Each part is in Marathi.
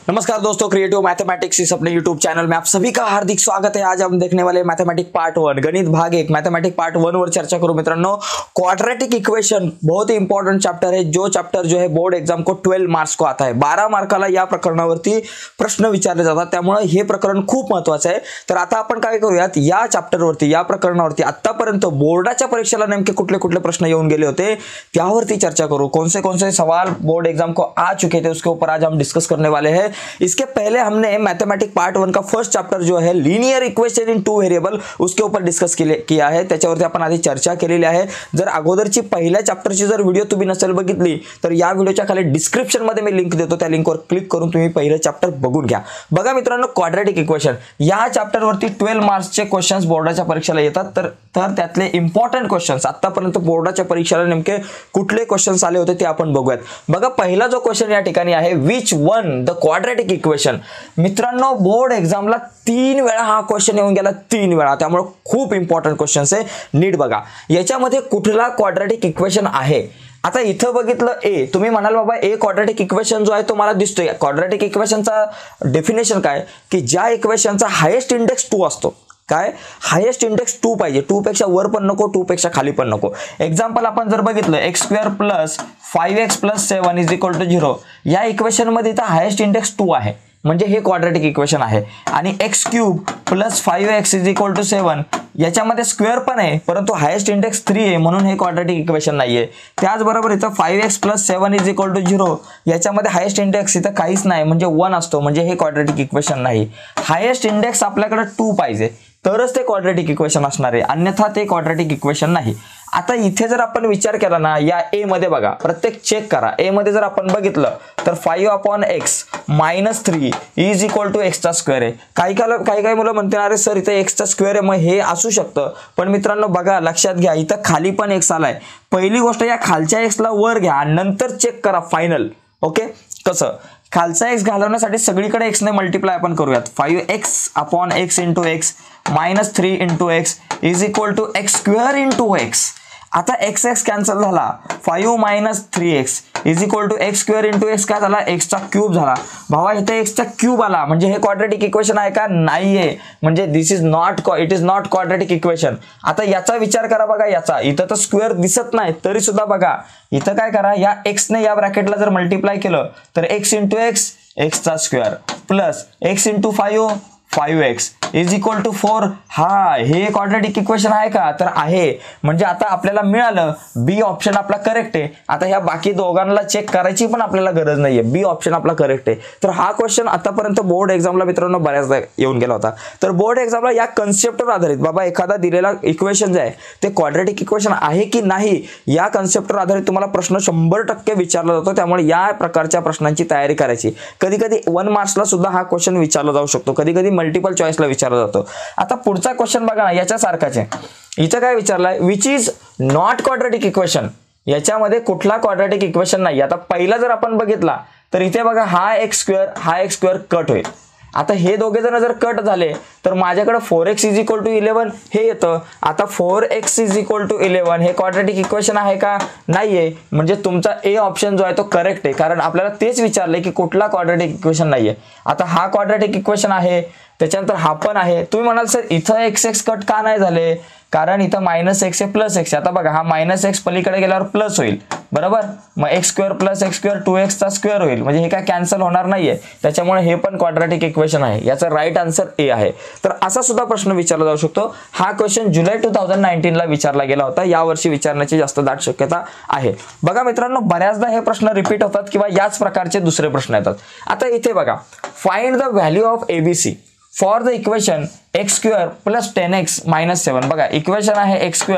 नमस्कार दोस्तों, क्रिएटिव मैथमेटिक्स इस अपने यूट्यूब चैनल में आप सभी का हार्दिक स्वागत है। आज हम देखने वाले मैथमेटिक पार्ट 1 गणित भाग 1 मैथमेटिक पार्ट 1 वर चर्चा करू। मित्रांनो, क्वाड्रेटिक इक्वेशन बहुत ही इंपॉर्टंट चैप्टर है। जो चैप्टर जो है बोर्ड एग्जाम को 12 मार्क्स को आता है। 12 मार्काला या प्रकरणावरती प्रश्न विचारले जातात, त्यामुळे हे प्रकरण खूप महत्त्वाचं आहे। तर आता आपण काय करूयात, या चॅप्टरवरती या प्रकरणावरती आतापर्यंत बोर्डाच्या परीक्षेला नेमके कुठले कुठले प्रश्न येऊन गेले होते त्यावरती चर्चा करू। कौन से सवाल बोर्ड एग्जाम को आ चुके थे उसके ऊपर आज हम डिस्कस करने वाले हैं। इसके पहले हमने मैथमेटिक पार्ट 1 का फर्स्ट चैप्टर जो है लीनियर इक्वेशन इन 2 वेरिएबल उसके ऊपर डिस्कस किया है, त्याच्यावरती आपण आधी चर्चा केलेली आहे। जर अगोदरची पहिल्या चॅप्टरची जर व्हिडिओ तुम्ही नसेल बघितली तर या व्हिडिओच्या खाली डिस्क्रिप्शन मध्ये मी लिंक देतो, त्या लिंकवर क्लिक करून तुम्ही पहिलं चॅप्टर बघून घ्या। बघा मित्रांनो, क्वाड्रेटिक इक्वेशन या चॅप्टरवरती 12 मार्क्सचे क्वेश्चन्स बोर्डाच्या परीक्षेला येतात। तर त्यातले इंपॉर्टंट क्वेश्चन्स आतापर्यंत बोर्डाच्या परीक्षेला नेमके कुठले क्वेश्चन्स आले होते ते आपण बघूयात। बघा, पहिला जो क्वेश्चन या ठिकाणी आहे, which one the quadratic equation. मित्रांनो, बोर्ड एग्जामला 3 वेळा हा क्वेश्चन येऊन गेला, 3 वेळा, त्यामुळे खूप इंपॉर्टंट क्वेश्चन्स आहे। नीट बघा, याच्यामध्ये कुठला क्वाड्रेटिक इक्वेशन आहे। आता इथं बघितलं ए, तुम्ही म्हणाल बाबा ए क्वाड्रेटिक इक्वेशन जो आहे तो मला दिसतोय। क्वाड्रेटिक इक्वेशनचा डेफिनेशन काय की ज्या इक्वेशनचा हायेस्ट इंडेक्स 2 असतो। काय हायेस्ट इंडेक्स 2 पाहिजे, 2 पेक्षा वर पण नको, 2 पेक्षा खाली पण नको। एक्झाम्पल आपण जर बघितलं x² + 5x + 7 = 0, या इक्वेशन मध्ये इथं हायेस्ट इंडेक्स 2 आहे, म्हणजे हे क्वाड्रेटिक इक्वेशन आहे। आणि x³ + 5x = 7 याच्यामध्ये स्क्वेअर पण आहे, परंतु हायेस्ट इंडेक्स 3 आहे, म्हणून हे क्वाड्रेटिक इक्वेशन नाहीये। त्याचबरोबर इथं 5x + 7 = 0 याच्यामध्ये हायेस्ट इंडेक्स इथं काहीच नाही, म्हणजे 1 असतो, म्हणजे हे क्वाड्रेटिक इक्वेशन नाही। हायेस्ट इंडेक्स आपल्याकडे 2 पाहिजे तरच ते क्वाड्रेटिक इक्वेशन असणार आहे, अन्यथा ते क्वाड्रेटिक इक्वेशन नाही। आता इथे जर आपण विचार केला ना, या ए मध्ये बघा, प्रत्येक चेक करा। ए मध्ये जर आपण बघितलं तर 5/x - 3 = x² आहे। काही मुलं म्हणतील अरे सर इथे x² आहे, मग हे असू शकतं, पण मित्रांनो बघा, लक्षात घ्या, इथं खाली पण x आलाय। पहिली गोष्ट, या खालच्या x ला वर घ्या आणि नंतर चेक करा फायनल। ओके, कसं खालचा x घालवण्यासाठी सगळीकडे x ने मल्टिप्लाय आपण करूयात। 5x/x × x - 3 × x = x² × x। आता x कॅन्सल झाला, 5 - 3x = x² × x काय झाला, x³ झाला। भावा, इथे x³ आला, म्हणजे हे क्वाड्रेटिक इक्वेशन आहे का? नाहीये, म्हणजे it is not quadratic equation. आता याचा विचार करा, बघा याचा, इथं तर स्क्वेअर दिसत नाही तरी सुद्धा बघा इथं काय करा, या x ने या ब्रॅकेटला जर मल्टिप्लाय केलं तर x × x x² + x × 5 5x = 4। हा, हे क्वाड्रेटिक इक्वेशन आहे का? तर आहे, म्हणजे आता आपल्याला मिळालं बी ऑप्शन आपला करेक्ट आहे। आता ह्या बाकी दोघांना चेक करायची पण आपल्याला गरज नाहीये, बी ऑप्शन आपला करेक्ट आहे। तर हा क्वेश्चन आतापर्यंत बोर्ड एक्झामला मित्रांनो बऱ्याचदा येऊन गेला होता। तर बोर्ड एक्झामला या कन्सेप्टवर आधारित, बाबा एखादा दिलेला इक्वेशन जे आहे ते क्वाड्रेटिक इक्वेशन आहे की नाही, या कन्सेप्टवर आधारित तुम्हाला प्रश्न 100% विचारला जातो। त्यामुळे या प्रकारच्या प्रश्नांची तयारी करायची। कधी कधी 1 मार्क्सला सुद्धा हा क्वेश्चन विचारला जाऊ शकतो, कधी कधी मल्टिपल चॉईसला विचारला जातो। आता पुढचा क्वेश्चन बघा ना, याच्यासारखाच आहे। इथं काय विचारलाय, which is not quadratic equation. याच्यामध्ये कुठला क्वाड्रेटिक इक्वेशन नाही। आता पहिला जर आपण बघितला तर इथे बघा, हा x² कट होईल। आता हे दोघे जण जर कट झाले तर माझ्याकडे 4x = 11 हे येतं। आता 4x = 11 हे क्वाड्रेटिक इक्वेशन आहे का? नाहीये, म्हणजे तुमचा ए ऑप्शन जो आहे तो करेक्ट आहे, कारण आपल्याला तेच विचारले की कुठला क्वाड्रेटिक इक्वेशन नाहीये। आता हा क्वाड्रेटिक इक्वेशन आहे, त्याच्यानंतर हा पण आहे। तुम्ही म्हणाल सर इथं x कट का नाही झाले, कारण इथं -x आहे +x। आता बघा, हा -x पलीकडे गेल्यावर प्लस होईल, बरोबर, मग x² + x² 2x² होईल, म्हणजे हे काय कॅन्सल होणार नाहीये, त्याच्यामुळे हे पण क्वाड्रेटिक इक्वेशन आहे। याचा राईट आन्सर ए आहे। तर असा सुद्धा प्रश्न विचारला जाऊ शकतो। हा क्वेश्चन जुलै 2019 ला विचारला गेला होता, यावर्षी विचारण्याची जास्त दाट शक्यता आहे। बघा मित्रांनो, बऱ्याचदा हे प्रश्न रिपीट होतात किंवा याच प्रकारचे दुसरे प्रश्न येतात। आता इथे बघा, find the value of ABC for the equation x² + 10x - 7। बघा, इक्वेशन आहे x²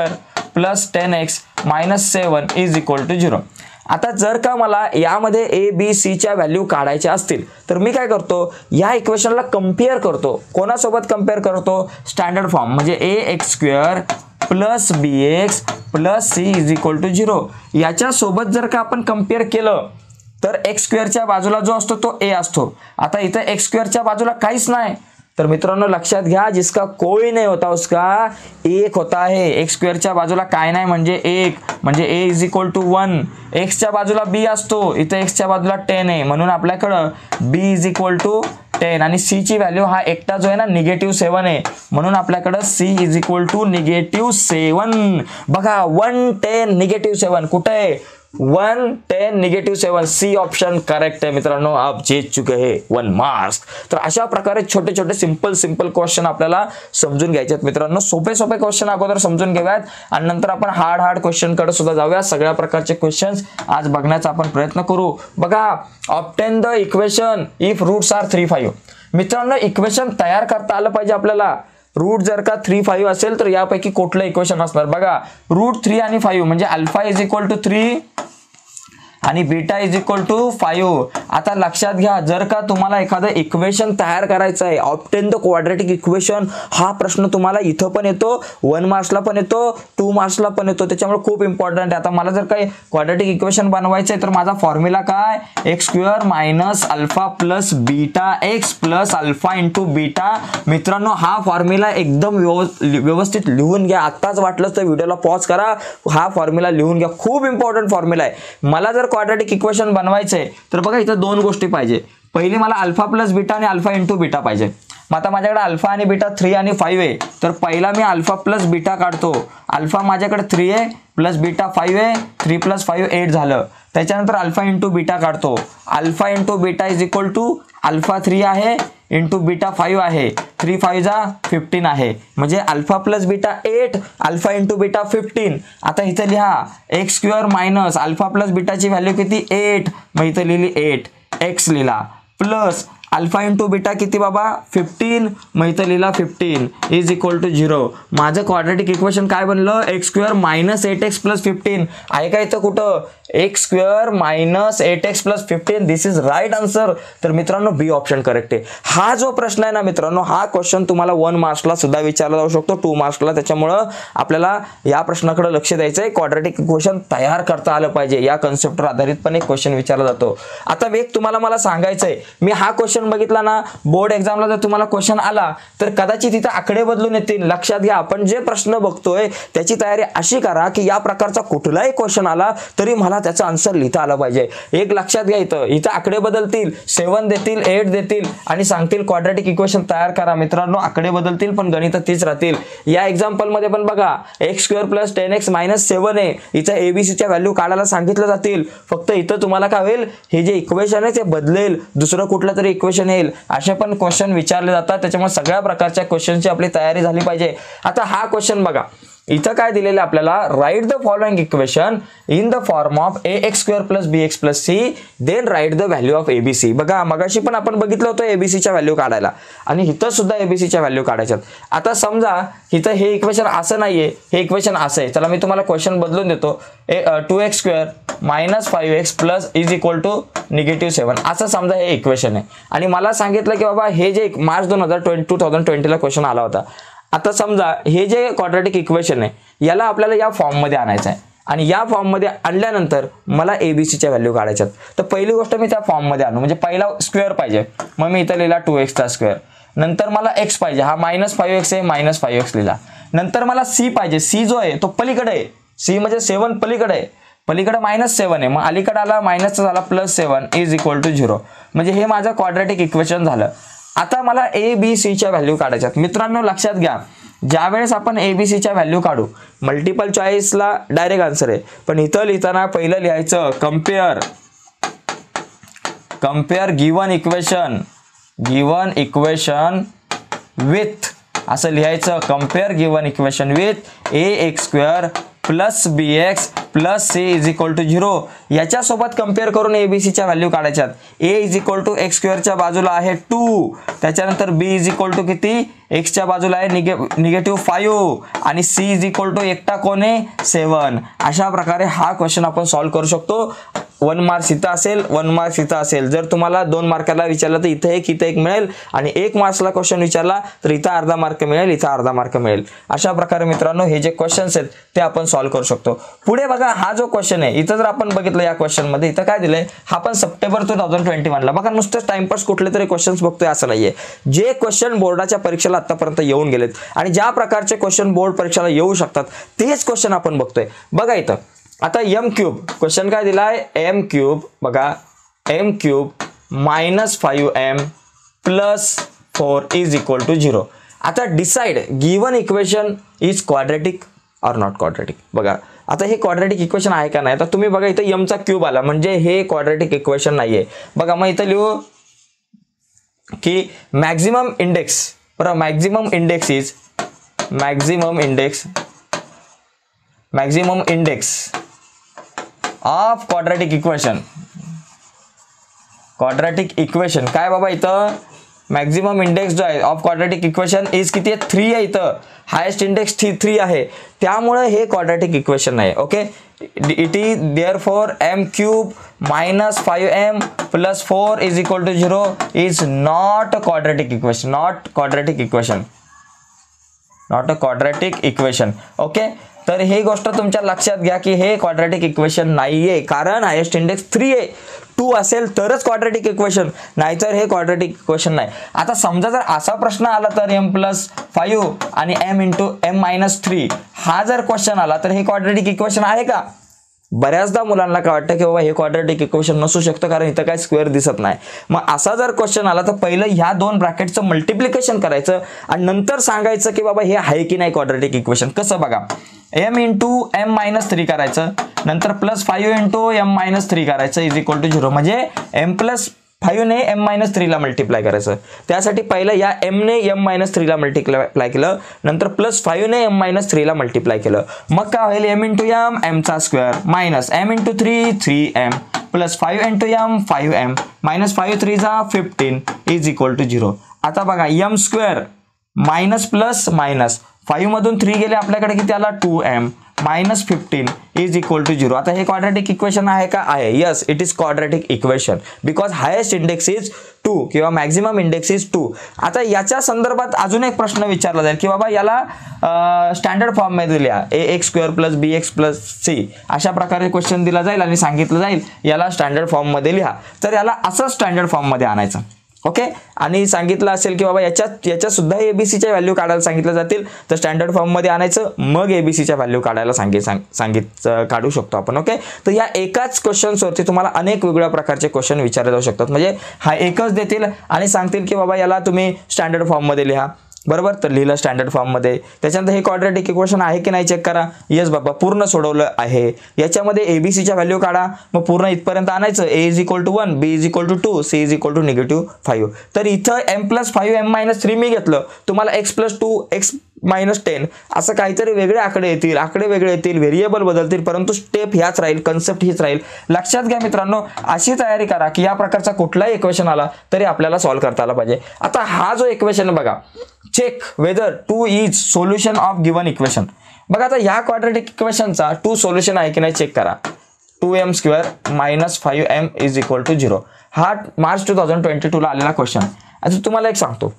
+ 10x - 7 = 0। आता जर का मला यामध्ये ABC च्या व्हॅल्यू काढायच्या असतील तर मी काय करतो, या इक्वेशनला कंपेअर करतो। कोणासोबत कंपेअर करतो? स्टँडर्ड फॉर्म, म्हणजे ax² + bx + c = 0 याच्या सोबत जर का आपण कंपेअर केलं तर x² च्या बाजूला जो असतो तो a असतो। आता इथं x² च्या बाजूला काहीच नाही, तर मित्रांनो लक्षात घ्या, जिसका कोई नहीं होता उसका एक होता है. एक्स स्क्वेअरच्या बाजूला काय नाही म्हणजे एक, म्हणजे a इज इक्वल टू 1. एक्सच्या बाजूला b असतो, इथं एक्सच्या बाजूला 10 आहे म्हणून आपल्याकडं b इज इक्वल टू 10 आणि c ची व्हॅल्यू हा एकटा जो आहे ना -7 आहे म्हणून आपल्याकडं c इज इक्वल टू -7. बघा 1 10 -7 कुठे आहे, 1 10 -7. सी ऑप्शन करेक्ट आहे मित्रांनो. आप जीत चुके हैं 1 मार्क्स. तर अशा प्रकारे छोटे छोटे सिंपल क्वेश्चन आपल्याला समजून घ्यायचे आहेत मित्रांनो. सोपे क्वेश्चन अगोदर समजून घेऊयात आणि नंतर आपण हार्ड क्वेश्चन कडे सुद्धा जाऊया. सगळ्या प्रकारचे क्वेश्चन्स आज बघण्याचा आपण प्रयत्न करू. बघा, obtain the equation if roots are 3 5. मित्रांनो इक्वेशन तयार करता आलं पाहिजे आपल्याला. रूट जर का 3 5 असेल तर यापैकी कुठलं इक्वेशन असणार. बघा, रूट 3 आणि 5 म्हणजे अल्फा इज इक्वल टू 3 आणि बीटा इज इक्वल टू 5. आता लक्षात घ्या, जर का तुम्हाला एखादं इक्वेशन तयार करायचं आहे, ऑब्टेन द क्वाड्रॅटिक इक्वेशन, हा प्रश्न तुम्हाला इथं पण येतो, 1 मार्क्सला पण येतो, 2 मार्क्सला पण येतो. त्याच्यामुळे खूप इम्पॉर्टंट आहे. आता मला जर काही क्वाड्रॅटिक इक्वेशन बनवायचं आहे तर माझा फॉर्म्युला काय, x square minus alpha plus beta x plus alpha into beta. मित्रांनो हा फॉर्म्युला एकदम व्यवस्थित लिहून घ्या. आत्ताच वाटलं तर व्हिडिओला पॉज करा, हा फॉर्म्युला लिहून घ्या. खूप इम्पॉर्टंट फॉर्म्युला आहे. मला जर क्वाड्रॅटिक इक्वेशन बनवायचंय तर बघा इथं 2 गोष्टी पाहिजे. पहिली मला अल्फा प्लस बीटा आणि अल्फा इंटू बीटा पाहिजे. मग आता माझ्याकडे अल्फा आणि बीटा 3 आणि 5 आहे तर पहिला मी अल्फा प्लस बीटा काढतो. अल्फा माझ्याकडे 3 आहे प्लस बीटा 5 आहे, 3 + 5 8 झालं. त्याच्यानंतर अल्फा इंटू बीटा काढतो. Alpha into beta is equal to alpha 3 आहे इंटू बीटा 5 आहे, 3 5 जा 15 आहे. म्हणजे alpha plus beta 8, alpha into beta 15. आता इथं लिहा X square minus alpha plus बीटाची व्हॅल्यू किती 8, मग इथं लिहिली 8, एक्स लिहिला प्लस अल्फा इंटू बीटा किती बाबा 15, मग इथं लिहिला 15 इज इक्वल टू 0. माझं क्वाड्रॅटिक इक्वेशन काय बनलं, x square minus 8x plus 15 आहे का इथं कुठं, x square minus 8x plus 15. This is right answer. तर मित्रांनो बी ऑप्शन करेक्ट आहे. हा जो प्रश्न आहे ना मित्रांनो, हा क्वेश्चन तुम्हाला 1 मार्क्सला सुद्धा विचारला जाऊ शकतो, 2 मार्क्सला. त्याच्यामुळं आपल्याला या प्रश्नाकडे लक्ष द्यायचं आहे. क्वाड्रॅटिक इक्वेशन तयार करता आलं पाहिजे, या कन्सेप्टवर आधारित पण एक क्वेश्चन विचारला जातो. आता एक तुम्हाला मला सांगायचं आहे, मी हा क्वेश्चन बघितला ना, बोर्ड एक्झामला जर तुम्हाला क्वेश्चन आला तर कदाचित इथं आकडे बदलून येतील. लक्षात घ्या, आपण जे प्रश्न बघतोय त्याची तयारी अशी करा की या प्रकारचा कुठलाही क्वेश्चन आला तरी मला त्याचा आन्सर लिहिता आला पाहिजे. एक लक्षात घ्या, इथं आकडे बदलतील, 7 देतील, 8 देतील आणि सांगतील क्वाड्रॅटिक इक्वेशन तयार करा. मित्रांनो आकडे बदलतील पण गणित तीच राहतील. या एक्झाम्पल मध्ये पण बघा, x square plus 10x minus 7 आहे, इथं एबीसीच्या व्हॅल्यू काढायला सांगितलं जातील. फक्त इथं तुम्हाला काय होईल, हे जे इक्वेशन आहे ते बदलेल, दुसरं कुठलं तरी इक्वेशन येईल. असे पण क्वेश्चन विचारले जातात. त्याच्यामुळे सगळ्या प्रकारच्या क्वेश्चनची आपली तयारी झाली पाहिजे. आता हा क्वेश्चन बघा, इथं काय दिलेलं आपल्याला, write the following equation in the form of ax square plus bx plus c then write the value of abc. बघा मगाशी पण आपण बघितलं होतं एबीसीच्या व्हॅल्यू काढायला आणि इथं सुद्धा एबीसीच्या व्हॅल्यू काढायच्यात. आता समजा इथं हे इक्वेशन असं नाहीये, हे इक्वेशन असं आहे. चला मी तुम्हाला क्वेश्चन बदलून देतो. 2x square minus 5x plus is equal to -7 असं समजा हे इक्वेशन आहे. आणि मला सांगितलं की बाबा हे जे मार्च 2020ला क्वेश्चन आला होता. आता समजा हे जे क्वाड्रॅटिक इक्वेशन आहे याला आपल्याला या फॉर्म मध्ये आणायचं आहे आणि या फॉर्म मध्ये आणल्यानंतर मला एबीसीच्या व्हॅल्यू काढायच्यात. तर पहिली गोष्ट मी त्या फॉर्म मध्ये आणू, म्हणजे पहिला स्क्वेअर पाहिजे, मग मी इथं लिहिला 2x चा स्क्वेअर. नंतर मला x पाहिजे, हा -5x आहे, -5x लिहिला. नंतर मला c पाहिजे, c जो आहे तो पलीकडे आहे, c म्हणजे 7 पलीकडे आहे, पलीकडे -7 आहे, मग अलीकडे आला मायनसचा झाला +7 इज इक्वल टू 0. म्हणजे हे माझं क्वाड्रॅटिक इक्वेशन झालं. आता मला ए बी सीच्या व्हॅल्यू काढायच्यात. मित्रांनो लक्षात घ्या, ज्या वेळेस आपण एबीसीच्या व्हॅल्यू काढू, मल्टिपल चॉईसला डायरेक्ट आन्सर आहे, पण इथं लिहिताना पहिलं लिहायचं कम्पेअर गिवन इक्वेशन विथ, असं लिहायचं, compare given equation with ax square plus bx plus c is equal to 0. याच्यासोबत कम्पेअर करून एबीसीच्या व्हॅल्यू काढायच्यात. a is equal to X स्क्वेअरच्या बाजूला आहे 2, त्याच्यानंतर b इज इक्वल टू किती, एक्सच्या बाजूला आहे -5 आणि c इज इक्वल टू एकटा कोण आहे 7. अशा प्रकारे हा क्वेश्चन आपण सॉल्व्ह करू शकतो. 1 मार्क्स इथं असेल, 1 मार्क्स इथं असेल. जर तुम्हाला 2 मार्काला विचारलं तर इथं एक मिळेल आणि 1 मार्क्सला क्वेश्चन विचारला तर इथं अर्धा मार्क मिळेल, इथं अर्धा मार्क मिळेल. अशा प्रकारे मित्रांनो हे जे क्वेश्चन्स आहेत ते आपण सॉल्व्ह करू शकतो. पुढे बघा बघा हा जो क्वेश्चन आहे इथं जर आपण बघितलं या क्वेश्चन मध्ये इथं काय दिलंय, हा पण सप्टेंबर 2021 ला. बघा नुसतंच टाइमपास कुठले तरी क्वेश्चन्स बघतोय असं नाहीये. जे क्वेश्चन बोर्डाच्या परीक्षेला आतापर्यंत येऊन गेलेत आणि ज्या प्रकारचे क्वेश्चन बोर्ड परीक्षेला येऊ शकतात तेच क्वेश्चन आपण बघतोय. बघा इथं आता m क्यूब क्वेश्चन काय दिलाय, m क्यूब बघा m क्यूब -5m + 4 = 0. आता decide given equation is quadratic और नॉट क्वाड्रेटिक. बघा आता हे क्वाड्रेटिक इक्वेशन आहे का नाही. आता तुम्ही बघा इथं m चा क्यूब आला म्हणजे हे क्वाड्रेटिक इक्वेशन नाहीये. बघा मग इथं लिहू की मॅक्झिमम इंडेक्स, बरोबर, maximum index of quadratic equation काय बाबा इथं मॅक्झिमम इंडेक्स जो आहे ऑफ क्वाड्रेटिक इक्वेशन इज किती आहे, 3 आहे. इथं हायेस्ट इंडेक्स 3 आहे, त्यामुळे हे क्वाड्रेटिक इक्वेशन नाही. Okay, it is therefore m cube -5m + 4 = 0 is not a quadratic equation. Okay, तर ही गोष्ट तुमच्या लक्षात घ्या की हे क्वाड्रेटिक इक्वेशन नाहीये, कारण हायेस्ट इंडेक्स 3 आहे. 2 असेल तरच क्वाड्रेटिक इक्वेशन, नाहीतर हे क्वाड्रेटिक इक्वेशन नाही. आता समजा जर असा प्रश्न आला तर m + 5 आणि m × m - 3 हा जर क्वेश्चन आला तर हे क्वाड्रेटिक इक्वेशन आहे का. बऱ्याचदा मुलांना काय वाटतं की बाबा हे क्वाड्रेटिक इक्वेशन नसू शकतं कारण इथं काय स्क्वेअर दिसत नाही. मग असा जर क्वेश्चन आला तर पहिलं ह्या 2 ब्रॅकेटचं मल्टिप्लिकेशन करायचं आणि नंतर सांगायचं की बाबा हे आहे की नाही क्वाड्रेटिक इक्वेशन. कसं बघा, m × m - 3 करायचं, नंतर +5 × m - 3 करायचं = 0. म्हणजे m + 5 ने m - 3 ला मल्टिप्लाय करायचं. त्यासाठी पहिलं या m ने m - 3 ला मल्टिप्लाय केलं, नंतर +5 ने m - 3 ला मल्टिप्लाय केलं. मग काय होईल, m × m m² minus m × 3 3m + 5 × m 5m -5 3 15 = 0. आता बघा m² मायनस प्लस मायनस 5 मधून 3 गेले आपल्याकडे किती आला, 2m -15 = 0. आता हे क्वाड्रेटिक इक्वेशन आहे का, आहे. Yes, it is quadratic equation because highest index is 2 किंवा मॅक्झिमम इंडेक्स इज 2. आता याच्या संदर्भात अजून एक प्रश्न विचारला जाईल की बाबा याला स्टँडर्ड फॉर्म मध्ये लिहा, ax² + bx + c अशा प्रकारे क्वेश्चन दिला जाईल आणि सांगितलं जाईल याला स्टँडर्ड फॉर्म मध्ये लिहा. तर याला असं स्टँडर्ड फॉर्म मध्ये आणायचं. ओके, आणि सांगितलं असेल की बाबा याच्यात सुद्धा एबीसीच्या व्हॅल्यू काढायला सांगितलं जातील तर स्टँडर्ड फॉर्म मध्ये आणायचं, मग एबीसीच्या व्हॅल्यू काढायला काढू शकतो आपण. ओके, तर या एकाच क्वेश्चन्सवरती तुम्हाला अनेक वेगवेगळ्या प्रकारचे क्वेश्चन विचारले जाऊ शकतात. म्हणजे हा एकच देतील आणि सांगतील की बाबा याला तुम्ही स्टँडर्ड फॉर्म मध्ये लिहा, बरोबर. तर लिहिलं स्टँडर्ड फॉर्म मध्ये. त्याच्यानंतर हे क्वाड्रेटिक इक्वेशन आहे की नाही चेक करा. येस बाबा, पूर्ण सोडवलं आहे. याच्यामध्ये एबीसीच्या व्हॅल्यू काढा, मग पूर्ण इथपर्यंत आणायचं. a = 1, b = 2, c = -5. तर इथं m + 5 m - 3 मी घेतलं, तुम्हाला x + 2 x - 10 असं काहीतरी वेगळे आकडे येतील, आकडे वेगळे येतील, व्हेरिएबल बदलतील, परंतु स्टेप ह्याच राहील, कन्सेप्ट हीच राहील. लक्षात घ्या मित्रांनो, अशी तयारी करा की या प्रकारचा कुठलाही इक्वेशन आला तरी आपल्याला सॉल्व्ह करता आला पाहिजे. आता हा जो इक्वेशन बघा, check whether 2 is solution of given equation. बघा आता ह्या क्वाड्रेटिक इक्वेशनचा 2 सोल्युशन आहे की नाही चेक करा. 2m² -5m = 0. हा मार्च 2022 ला आलेला क्वेश्चन. आता तुम्हाला एक सांगतो,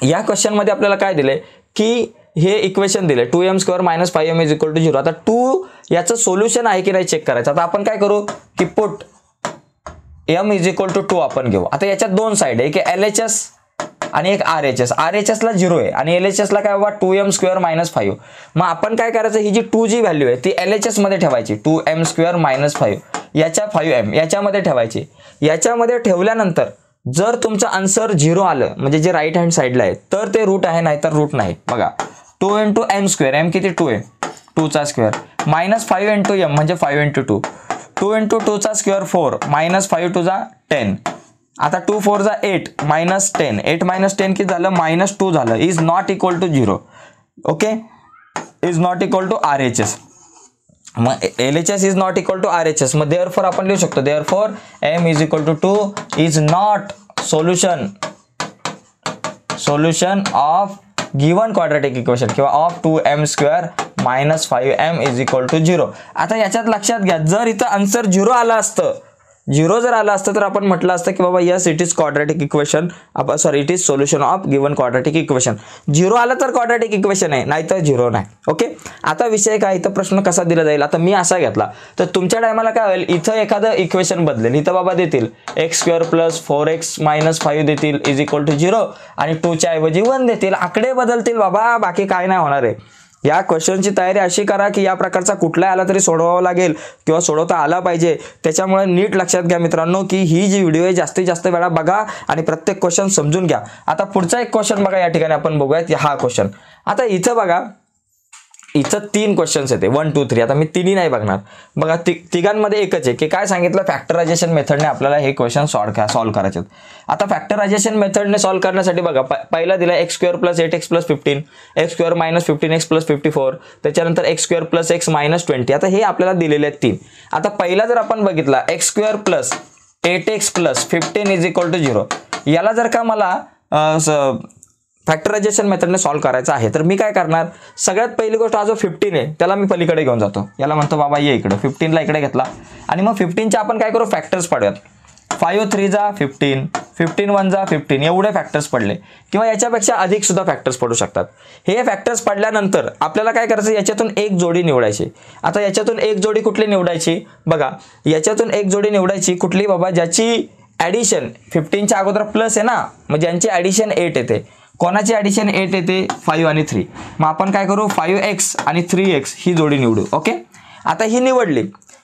या क्वेश्चन मध्ये आपल्याला काय दिले की हे इक्वेशन दिले 2m² -5m = 0. आता 2 याचं सोल्युशन आहे की नाही चेक करायचं. आता आपण काय करू की पुट m = 2 आपण घेऊ. आता याच्यात 2 साइड आहे, एक LHS आणि एक RHS. RHS ला 0 आहे आणि LHS ला काय बाबा 2m² -5. मग आपण काय करायचं, ही जी 2 जी व्हॅल्यू आहे ती LHS मध्ये ठेवायची. 2m² -5 याच्या 5m याच्यामध्ये ठेवायची. याच्यामध्ये ठेवल्यानंतर जर तुमचं आन्सर 0 आलं म्हणजे जे राईट हँड साईडला आहे तर ते रूट आहे, नाही तर रूट नाही. बघा 2 × m², m किती 2 आहे, 2 चा स्क्वेअर, -5 × m म्हणजे 5 × 2, 2 × 2 चा स्क्वेअर 4, -5 × 2 = 10. आता 2 4 = 8 -10, 8 - 10 किती झालं, -2 झालं. Is not equal to 0. Okay, is not equal to RHS. मग LHS is not equal to RHS. मग देअरफॉर आपण लिहू शकतो, therefore m = 2 is not solution of given quadratic equation किंवा ऑफ 2m² -5m = 0. आता याच्यात लक्षात घ्या, जर इथं आन्सर 0 आलं असतं 0 जर आलं असतं तर आपण म्हटलं असतं की बाबा yes it is quadratic equation, sorry it is solution of given quadratic equation. 0 आलं तर क्वाड्रॅटिक इक्वेशन आहे, नाही तर 0 नाही. ओके, आता विषय काय, इथं प्रश्न कसा दिला जाईल. आता मी असा घेतला तर तुमच्या टायमाला काय होईल, इथं एखादं इक्वेशन बदलेल. इथं बाबा देतील x² + 4x - 5 देतील इज इक्वल टू 0 आणि 2 च्या ऐवजी 1 देतील. आकडे बदलतील बाबा, बाकी काय नाही होणार आहे. या क्वेश्चनची तयारी अशी करा की या प्रकारचा कुठलाही आला तरी सोडवावा लागेल किंवा सोडवता आला पाहिजे. त्याच्यामुळे नीट लक्षात घ्या मित्रांनो की ही जी व्हिडिओ आहे जास्तीत जास्त वेळा बघा आणि प्रत्येक क्वेश्चन समजून घ्या. आता पुढचा एक क्वेश्चन बघा, या ठिकाणी आपण बघूयात हा क्वेश्चन. आता इथं बघा, इथं 3 क्वेश्चन्स येते 1 2 3. आता मी तिन्ही नाही बघणार. बघा तिघांमध्ये एकच आहे की काय सांगितलं, फॅक्टरायझेशन मेथडने आपल्याला हे क्वेश्चन सॉल्व्ह करायचे. आता फॅक्टरायझेशन मेथडने सॉल्व्ह करण्यासाठी बघा, पहिला दिला x² + 8x + 15, x² - 15x + 54, त्याच्यानंतर x² + x - 20. आता हे आपल्याला दिलेले आहेत 3. आता पहिला जर आपण बघितला x² + 8x + 15 is equal to 0, याला जर का मला फॅक्टरायझेशन मेथडने सॉल्व्ह करायचं आहे तर मी काय करणार, सगळ्यात पहिली गोष्ट हा जो 15 आहे त्याला मी पलीकडे घेऊन जातो. याला म्हणतो बाबा ये इकडे, 15ला इकडे घेतला आणि मग 15चे आपण काय करू, फॅक्टर्स पाडूयात. 5 3 जा 15, 15 1 जा 15, एवढे फॅक्टर्स पडले किंवा याच्यापेक्षा अधिक सुद्धा फॅक्टर्स पडू शकतात. हे फॅक्टर्स पडल्यानंतर आपल्याला काय करायचं, याच्यातून एक जोडी निवडायची. आता याच्यातून एक जोडी कुठली निवडायची, बघा याच्यातून एक जोडी निवडायची कुठली बाबा, ज्याची ॲडिशन 15च्या अगोदर प्लस आहे ना, म्हणजे यांची ॲडिशन 8 येते. कोणाची ॲडिशन 8 येते, 5 आणि 3. मग आपण काय करू, 5x आणि 3x ही जोडी निवडू. ओके, आता ही निवडली,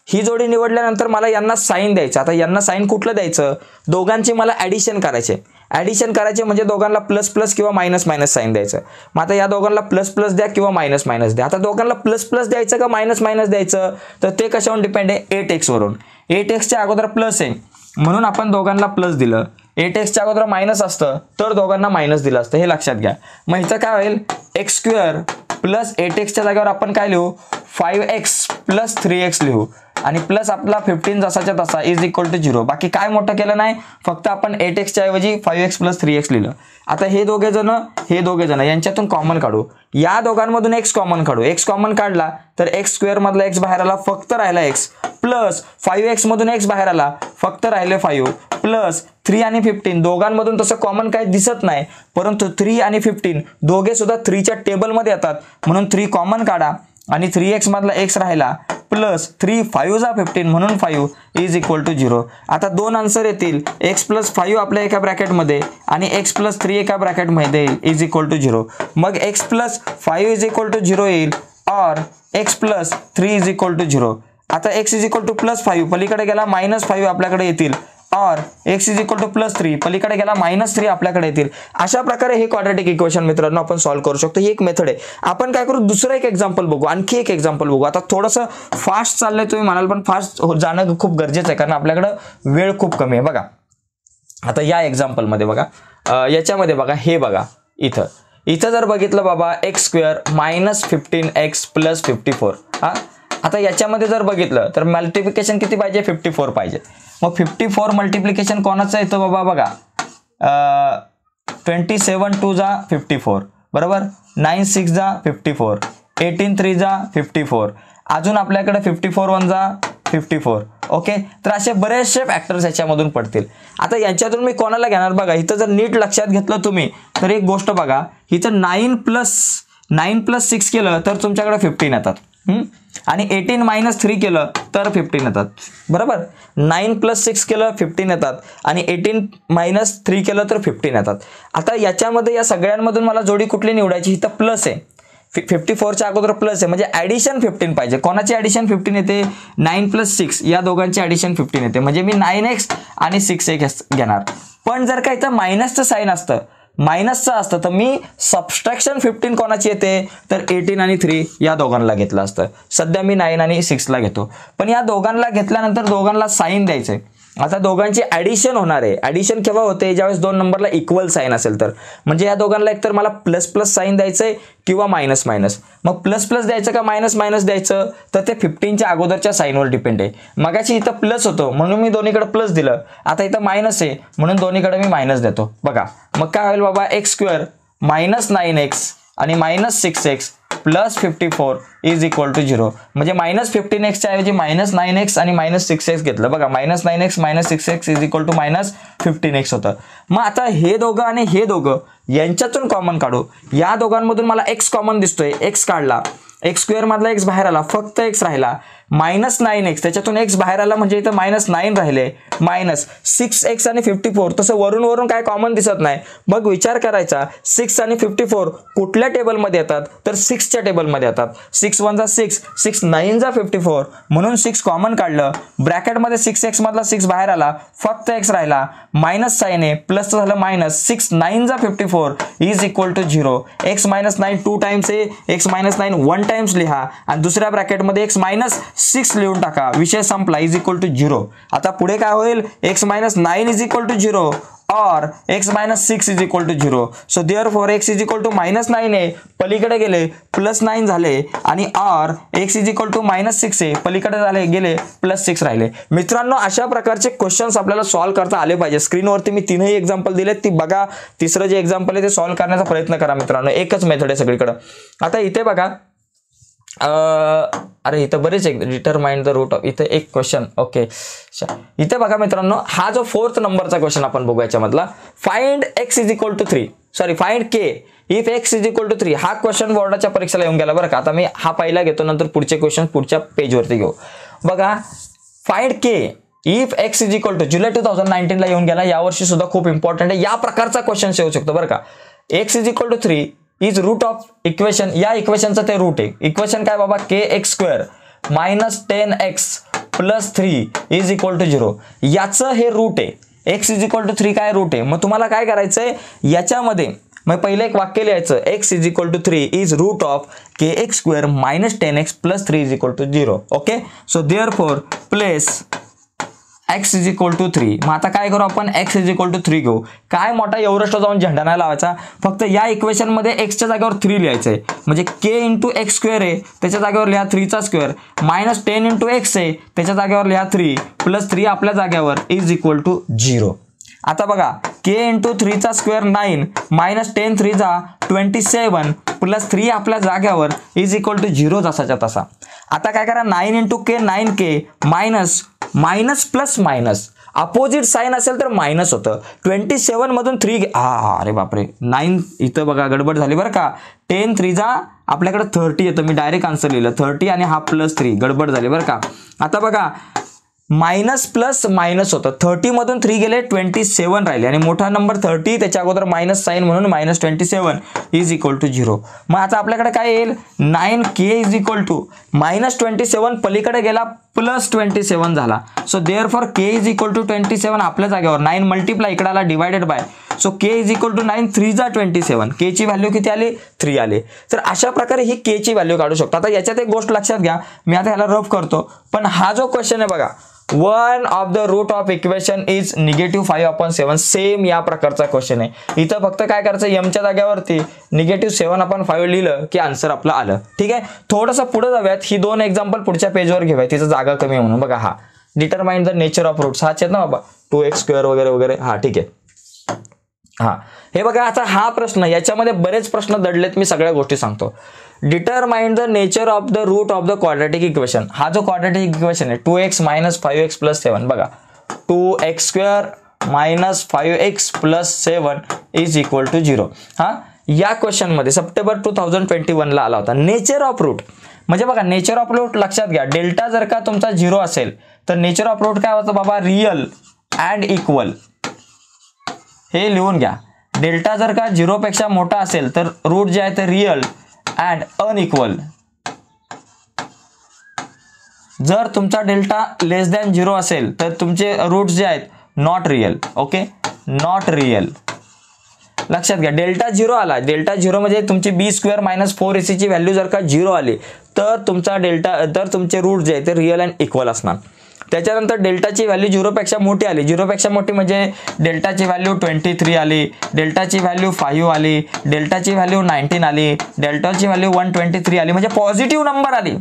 ही जोडी निवडल्यानंतर मला यांना साईन द्यायचं. आता यांना साईन कुठलं द्यायचं, दोघांची मला ॲडिशन करायचे. ॲडिशन करायचे म्हणजे दोघांना प्लस प्लस किंवा मायनस मायनस साईन द्यायचं. मग आता या दोघांना प्लस प्लस द्या किंवा मायनस मायनस द्या. आता दोघांना प्लस प्लस द्यायचं का मायनस मायनस द्यायचं, तर ते कशावर डिपेंड आहे, 8x वरून. 8xच्या अगोदर प्लस आहे म्हणून आपण दोघांना प्लस दिलं, 8xच्या अगोदर मायनस असतं तर दोघांना मायनस दिलं असतं, हे लक्षात घ्या. मग इथं काय होईल, x² + 8xच्या जागेवर आपण काय लिहू, 5x + 3x लिहू आणि प्लस आपला 15 जसाच्या तसा इज इक्वल टू 0. बाकी काय मोठं केलं नाही, फक्त आपण 8xच्या ऐवजी 5x + 3x लिहिलं. आता हे दोघे जण यांच्यातून कॉमन काढू. या दोघांमधून x कॉमन काढू. x कॉमन काढला तर x² मधला x बाहेर आला, फक्त राहिला x, प्लस 5x मधून x बाहेर आला, फक्त राहिले 5, प्लस 3 आणि 15 दोघांमधून तसं कॉमन काय दिसत नाही, परंतु 3 आणि 15 दोघे सुद्धा 3च्या टेबलमध्ये येतात म्हणून 3 कॉमन काढा आणि 3x मधला x राहिला, प्लस 3 5 जा 15 म्हणून 5 इज इक्वल टू 0. आता दोन आन्सर येतील, x + 5 आपल्या एका ब्रॅकेटमध्ये आणि x + 3 एका ब्रॅकेटमध्ये येईल इज इक्वल टू 0. मग x + 5 इज इक्वल टू 0 येईल और x + 3 इज इक्वल टू 0. आता x इज इक्वल टू +5 पलीकडे गेला -5 आपल्याकडे येतील और x इज इक्वल टू +3 पलीकडे गेला -3 आपल्याकडे येतील. अशा प्रकारे हे क्वाड्रॅटिक इक्वेशन मित्रांनो आपण सॉल्व्ह करू शकतो. ही एक मेथड आहे. आपण काय करू, दुसरं एक एक्झाम्पल बघू, आणखी एक एक्झाम्पल बघू. आता थोडंसं फास्ट चाललंय तुम्ही म्हणाल, पण फास्ट जाणं खूप गरजेचं आहे कारण आपल्याकडं वेळ खूप कमी आहे. बघा आता या एक्झाम्पलमध्ये बघा, याच्यामध्ये बघा, हे बघा इथं जर बघितलं बाबा x² - 15x + 54. हा, आता याच्यामध्ये जर बघितलं तर मल्टिप्लिकेशन किती पाहिजे, 54 पाहिजे. मग 54 मल्टिप्लिकेशन कोणाचं येतं बाबा, बघा 27 2 जा 54 बरोबर, 9 6 जा 54, 18 3 जा 54, अजून आपल्याकडे 54 1 जा 54. ओके, तर असे बरेचसे फॅक्टर्स याच्यामधून पडतील. आता यांच्यातून मी कोणाला घेणार बघा, इथं जर नीट लक्षात घेतलं तुम्ही तर एक गोष्ट बघा, इथं 9 + 6 केलं तर तुमच्याकडे 15 येतात आणि 18 - 3 केलं तर 15 येतात बरोबर. 9 + 6 केलं 15 येतात आणि 18 - 3 केलं तर 15 येतात. आता याच्यामध्ये या सगळ्यांमधून मला जोडी कुठली निवडायची, इथं प्लस आहे, 54च्या अगोदर प्लस आहे म्हणजे ॲडिशन 15 पाहिजे. कोणाची ॲडिशन 15 येते, 9 + 6 या दोघांची ॲडिशन 15 येते म्हणजे मी 9x आणि 6x घेणार. पण जर का इथं मायनसचं साईन असतं, मायनसचं असतं तर मी सबस्ट्रॅक्शन 15 कोणाची येते तर 18 आणि 3 या दोघांना घेतलं असतं. सध्या मी 9 आणि 6ला घेतो, पण या दोघांना घेतल्यानंतर दोघांना साईन द्यायचंय. आता दोघांची ॲडिशन होणार आहे. ॲडिशन केव्हा होते, ज्यावेळेस दोन नंबरला इक्वल साईन असेल तर, म्हणजे या दोघांना एकतर मला प्लस प्लस साईन द्यायचंय किंवा मायनस मायनस. मग प्लस प्लस द्यायचं का मायनस मायनस द्यायचं, तर ते 15च्या अगोदरच्या साईनवर डिपेंड आहे. मगाशी इथं प्लस होतं म्हणून मी दोन्हीकडे प्लस दिलं, आता इथं मायनस आहे म्हणून दोन्हीकडे मी मायनस देतो. बघा मग काय होईल बाबा, x² - 9x आणि -6x + 54 इज इक्वल टू 0. म्हणजे -15x ऐवजी -9x आणि -6x घेतलं बघा. -9x -6x is equal to -15x होतं. मग आता हे दोघं आणि हे दोघं यांच्यातून कॉमन काढू. या दोघांमधून मला x कॉमन दिसतोय, x काढला, x² मधला x बाहेर आला, फक्त x राहिला. -9x त्याच्यातून x बाहेर आला म्हणजे इथं -9 राहिले, -6x आणि 54. तसं वरून वरून काय कॉमन दिसत नाही. मग विचार करायचा 6 आणि 54 कुठल्या टेबलमध्ये येतात, तर 6च्या टेबलमध्ये येतात. 6 1 जा 6, 6 9 जा 54, म्हणून 6 कॉमन काढलं. ब्रॅकेटमध्ये 6x मधला 6 बाहेर आला, फक्त x राहिला, मायनस साइन आहे, प्लस झालं मायनस, 6 9 जा 54 is equal to 0. x -9 2 times आहे, x -9 1 टाइम्स लिहा आणि दुसऱ्या ब्रॅकेटमध्ये x -6 लिहून टाका. विषय संपला, इज इक्वल टू 0. आता पुढे काय होईल, x -9 इज इक्वल टू 0 और x -6 is equal to 0. So therefore x is equal to -9 आहे, पलीकडे गेले +9 झाले, आणि और x इज इक्वल टू -6 आहे, पलीकडे झाले गेले +6 राहिले. मित्रांनो, अशा प्रकारचे क्वेश्चन्स आपल्याला सॉल्व्ह करता आले पाहिजे. स्क्रीनवरती मी 3ही एक्झाम्पल दिलेत, ती बघा. तिसरं जे एक्झाम्पल आहे ते सॉल्व्ह करण्याचा प्रयत्न करा मित्रांनो. एकच मेथड आहे सगळीकडे. आता इथे बघा, अरे इथं बरेच एक डिटरमाइन द रूट ऑफ, इथे एक क्वेश्चन. ओके, इथे बघा मित्रांनो, हा जो 4th नंबरचा क्वेश्चन आपण बघू याच्यामधला, find x is equal to 3, sorry find k if x is equal to 3. हा क्वेश्चन बोर्डाच्या परीक्षेला येऊन गेला बरं का. आता मी हा पहिला घेतो, नंतर पुढचे क्वेश्चन पुढच्या पेजवरती घेऊ. बघा, find k if x is equal to, जुलै 2019 ला येऊन गेला, यावर्षी सुद्धा खूप इम्पॉर्टंट आहे. या प्रकारचा क्वेश्चन येऊ शकतो बरं का. x is equal to 3 is root of equation, या इक्वेशनचं ते रूट आहे. इक्वेशन काय बाबा, kx² -10x + 3 is equal to 0. याचं हे रूट आहे. x इज इक्वल टू 3 काय रूट आहे. मग तुम्हाला काय करायचंय याच्यामध्ये, मग पहिलं एक वाक्य लिहायचं, x is equal to 3 is root of kx² -10x + 3 is equal to 0. Okay, so therefore place x is equal to 3. मग आता काय करू आपण, x इज इक्वल टू 3 घेऊ. काय मोठा एव्हरेस्ट जाऊन झेंडा नाही लावायचा, फक्त या इक्वेशन मध्ये x च्या जागेवर 3 लिहायचंय. म्हणजे k × x² आहे, त्याच्या जागेवर लिहा 3² -10 × x आहे, त्याच्या जागेवर लिहा 3 + 3 आपल्या जागेवर इज इक्वल टू 0. आता बघा, k × 3² 9 -10 3 जा 27 + 3 आपल्या जागेवर इज इक्वल टू 0 जसाच्या तसा. आता काय करा, 9 × k 9k minus plus minus, opposite sign असेल तर मायनस होतं. 27 मधून 3 अरे बापरे, 9 इथं बघा गडबड झाली बरं का. 10 3 जा आपल्याकडे 30 येतं, मी डायरेक्ट आन्सर लिहिलं 30 आणि हा +3, गडबड झाली बरं का. आता बघा, मायनस प्लस मायनस होतं, 30 मधून 3 गेले 27 राहिले, आणि मोठा नंबर 30 त्याच्या अगोदर मायनस साइन म्हणून -27 इज इक्वल टू 0. मग आता आपल्याकडे काय येईल, 9k इज इक्वल टू -27 पलीकडे गेला +27 झाला. So therefore k is equal to 27 आपल्या जागेवर 9 मल्टिप्लाय इकडे आला divided by, so k is equal to 9 3 जा 27, k ची व्हॅल्यू किती आली, 3 आले. तर अशा प्रकारे ही k ची व्हॅल्यू काढू शकतो. आता याच्यात एक गोष्ट लक्षात घ्या, मी आता ह्याला रफ करतो, पण हा जो क्वेश्चन आहे बघा, one of the root of equation is -5/7, same या प्रकारचा क्वेश्चन आहे. इथं फक्त काय करायचं, m च्या जागेवरती -7/5 लिहिलं की आन्सर आपलं आलं. ठीक आहे, थोडंसं पुढे जाऊयात. ही 2 एक्झाम्पल पुढच्या पेजवर घेऊया, तिचं जागा कमी आहे म्हणून. बघा, हा determine the nature of roots, हाच आहेत ना बाबा, 2x² वगैरे वगैरे. हा ठीक आहे. हा हे बघा, आता हा प्रश्न, याच्यामध्ये बरेच प्रश्न दडलेत, मी सगळ्या गोष्टी सांगतो. Determine the nature of the root of the quadratic equation. हा जो क्वाड्रॅटिक इक्वेशन आहे 2x - 5x + 7, बघा 2x² - 5x + 7 is equal to 0. हा या क्वेश्चन मध्ये सप्टेंबर 2021 ला आला होता. नेचर ऑफ रूट म्हणजे बघा, नेचर ऑफ रूट लक्षात घ्या, डेल्टा जर का तुमचा 0 असेल तर नेचर ऑफ रूट काय होतं बाबा, रियल अँड इक्वल. हे लिहून घ्या. डेल्टा जर का 0 पेक्षा मोठा असेल तर रूट जे आहे ते रियल अँड अनइक्वल. जर तुमचा डेल्टा <0 असेल तर तुमचे रूट्स जे आहेत not real. Okay, not real. लक्षात घ्या, डेल्टा 0 आला, डेल्टा 0 म्हणजे तुमची b² - 4ac ची व्हॅल्यू जर का 0 आली तर तुमचा डेल्टा, तर तुमचे रूट जे आहे ते रियल अँड इक्वल असणार. त्याच्यानंतर डेल्टाची व्हॅल्यू 0 पेक्षा मोठी आली, 0 पेक्षा मोठी म्हणजे डेल्टाची व्हॅल्यू 23 आली, डेल्टाची व्हॅल्यू 5 आली, डेल्टाची व्हॅल्यू 19 आली, डेल्टाची व्हॅल्यू 123 आली, म्हणजे पॉझिटिव्ह नंबर आली.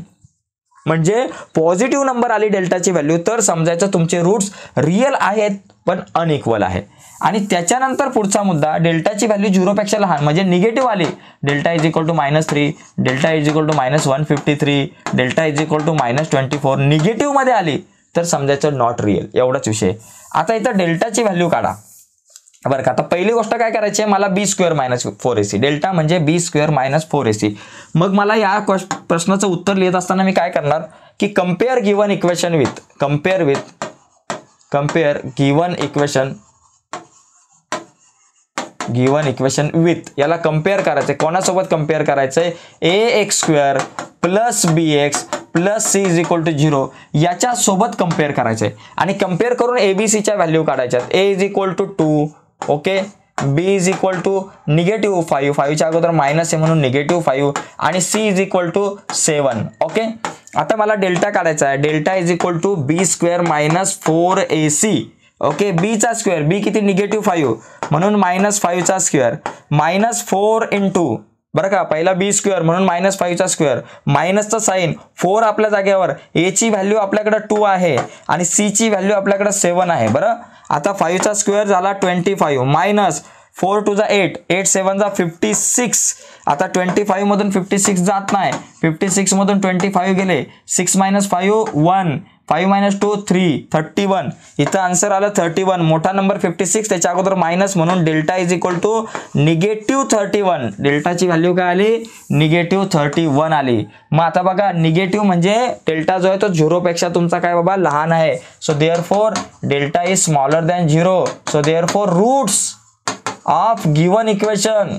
म्हणजे पॉझिटिव्ह नंबर आली डेल्टाची व्हॅल्यू, तर समजायचं तुमचे रूट्स रियल आहेत पण अनइक्वल आहे. आणि त्याच्यानंतर पुढचा मुद्दा डेल्टाची व्हॅल्यू 0 पेक्षा लहान म्हणजे निगेटिव्ह आली, delta is equal to -3, delta is equal to -153, delta is equal to -24 negative मध्ये आली तर समजायचं नॉट रिअल, एवढाच विषय. आता इथं डेल्टाची व्हॅल्यू काढा बरं का. आता पहिली गोष्ट काय करायची आहे, मला b² - 4ac, डेल्टा म्हणजे b² - 4ac. मग मला या प्रश्नाचं उत्तर लिहित असताना मी काय करणार की compare given equation with given equation with याला कम्पेअर करायचंय. कोणासोबत कम्पेअर करायचंय, ax² + bx + c = 0 याच्या सोबत कम्पेअर करायचंय आणि कम्पेअर करून abc च्या व्हॅल्यू काढायच्या. a = 2, ओके, b = -5, 5 च्या अगोदर मायनस आहे म्हणून -5 आणि c = 7, ओके. आता मला डेल्टा काढायचा आहे, delta is equal to b² - 4ac, okay. b चा स्क्वेअर, b किती -5 म्हणून -5 चा स्क्वेअर -4 इंटू बरं का, पहिला b² म्हणून -5 चा स्क्वेअर, मायनसचा साइन 4 आपल्या जागेवर, a ची व्हॅल्यू आपल्याकडे 2 आहे आणि c ची व्हॅल्यू आपल्याकडे 7 आहे. बरं, आता 5 चा स्क्वेअर झाला 25 मायनस 4 × 8, 8 × 7 = 56. आता 25 मधून 56 जात नाही, 56 मधून 25 गेले, 6 - 5 1, 5 - 2 3, 31. इथं आन्सर आलं 31, मोठा नंबर 56 त्याच्या अगोदर मायनस म्हणून डेल्टा इज इक्वल टू -31. डेल्टाची व्हॅल्यू काय आली, -31 आली. मग आता बघा निगेटिव्ह म्हणजे डेल्टा जो आहे तो 0 पेक्षा तुमचा काय बाबा लहान आहे. So therefore delta is smaller than 0. So therefore roots of given equation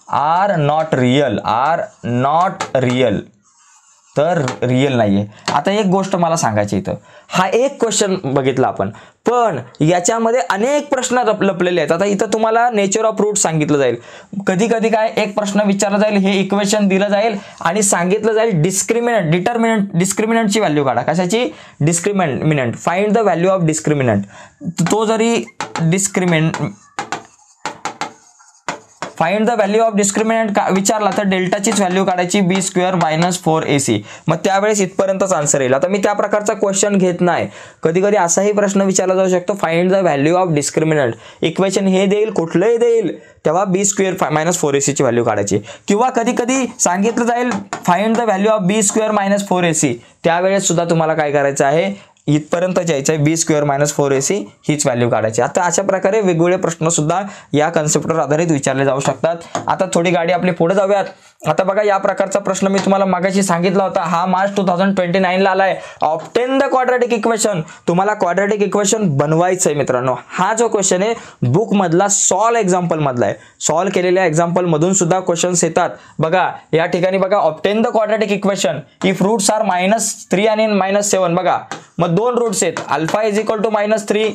are not real, तर रिअल नाहीये. आता एक गोष्ट मला सांगायची, इथं हा एक क्वेश्चन बघितला आपण, पण याच्यामध्ये अनेक प्रश्न लपलेले आहेत. आता इथं तुम्हाला नेचर ऑफ रूट सांगितलं जाईल, कधी कधी काय एक प्रश्न विचारला जाईल, हे इक्वेशन दिलं जाईल आणि सांगितलं जाईल डिस्क्रिमिनंटची व्हॅल्यू काढा. कशाची, discriminant, find the value of discriminant. तो जरी find the value of discriminant विचारला तर डेल्टाचीच व्हॅल्यू काढायची b² - 4ac. मग त्यावेळेस इथपर्यंतच आन्सर येईल. आता मी त्या प्रकारचा क्वेश्चन घेत नाही. कधी कधी असाही प्रश्न विचारला जाऊ शकतो, find the value of discriminant, equation हे देईल कुठलंही देईल तेव्हा b² - 4ac ची व्हॅल्यू काढायची. किंवा कधी कधी सांगितलं जाईल find the value of b² - 4ac, त्यावेळेस सुद्धा तुम्हाला काय करायचं आहे, इथपर्यंत जायचं आहे, b² - 4ac हीच व्हॅल्यू काढायची. आता अशा प्रकारे वेगवेगळे प्रश्न सुद्धा या कन्सेप्टवर आधारित विचारले जाऊ शकतात. आता थोडी गाडी आपली पुढे जाऊयात. आता बघा या प्रकारचा प्रश्न मी तुम्हाला मागाशी सांगितला होता, हा मार्च 2029 ला आलाय. ऑब्टेन द क्वाड्रॅटिक इक्वेशन, तुम्हाला क्वाड्रॅटिक इक्वेशन बनवायचंय मित्रांनो. हा जो क्वेश्चन आहे बुक मधला सॉल्व एक्झाम्पल मधला आहे, सॉल्व केलेल्या एक्झाम्पल मधून सुद्धा क्वेश्चन्स येतात. बघा या ठिकाणी बघा, obtain the quadratic equation if roots are -3 आणि -7. बघा मग दोन रूट्स आहेत, alpha is equal to -3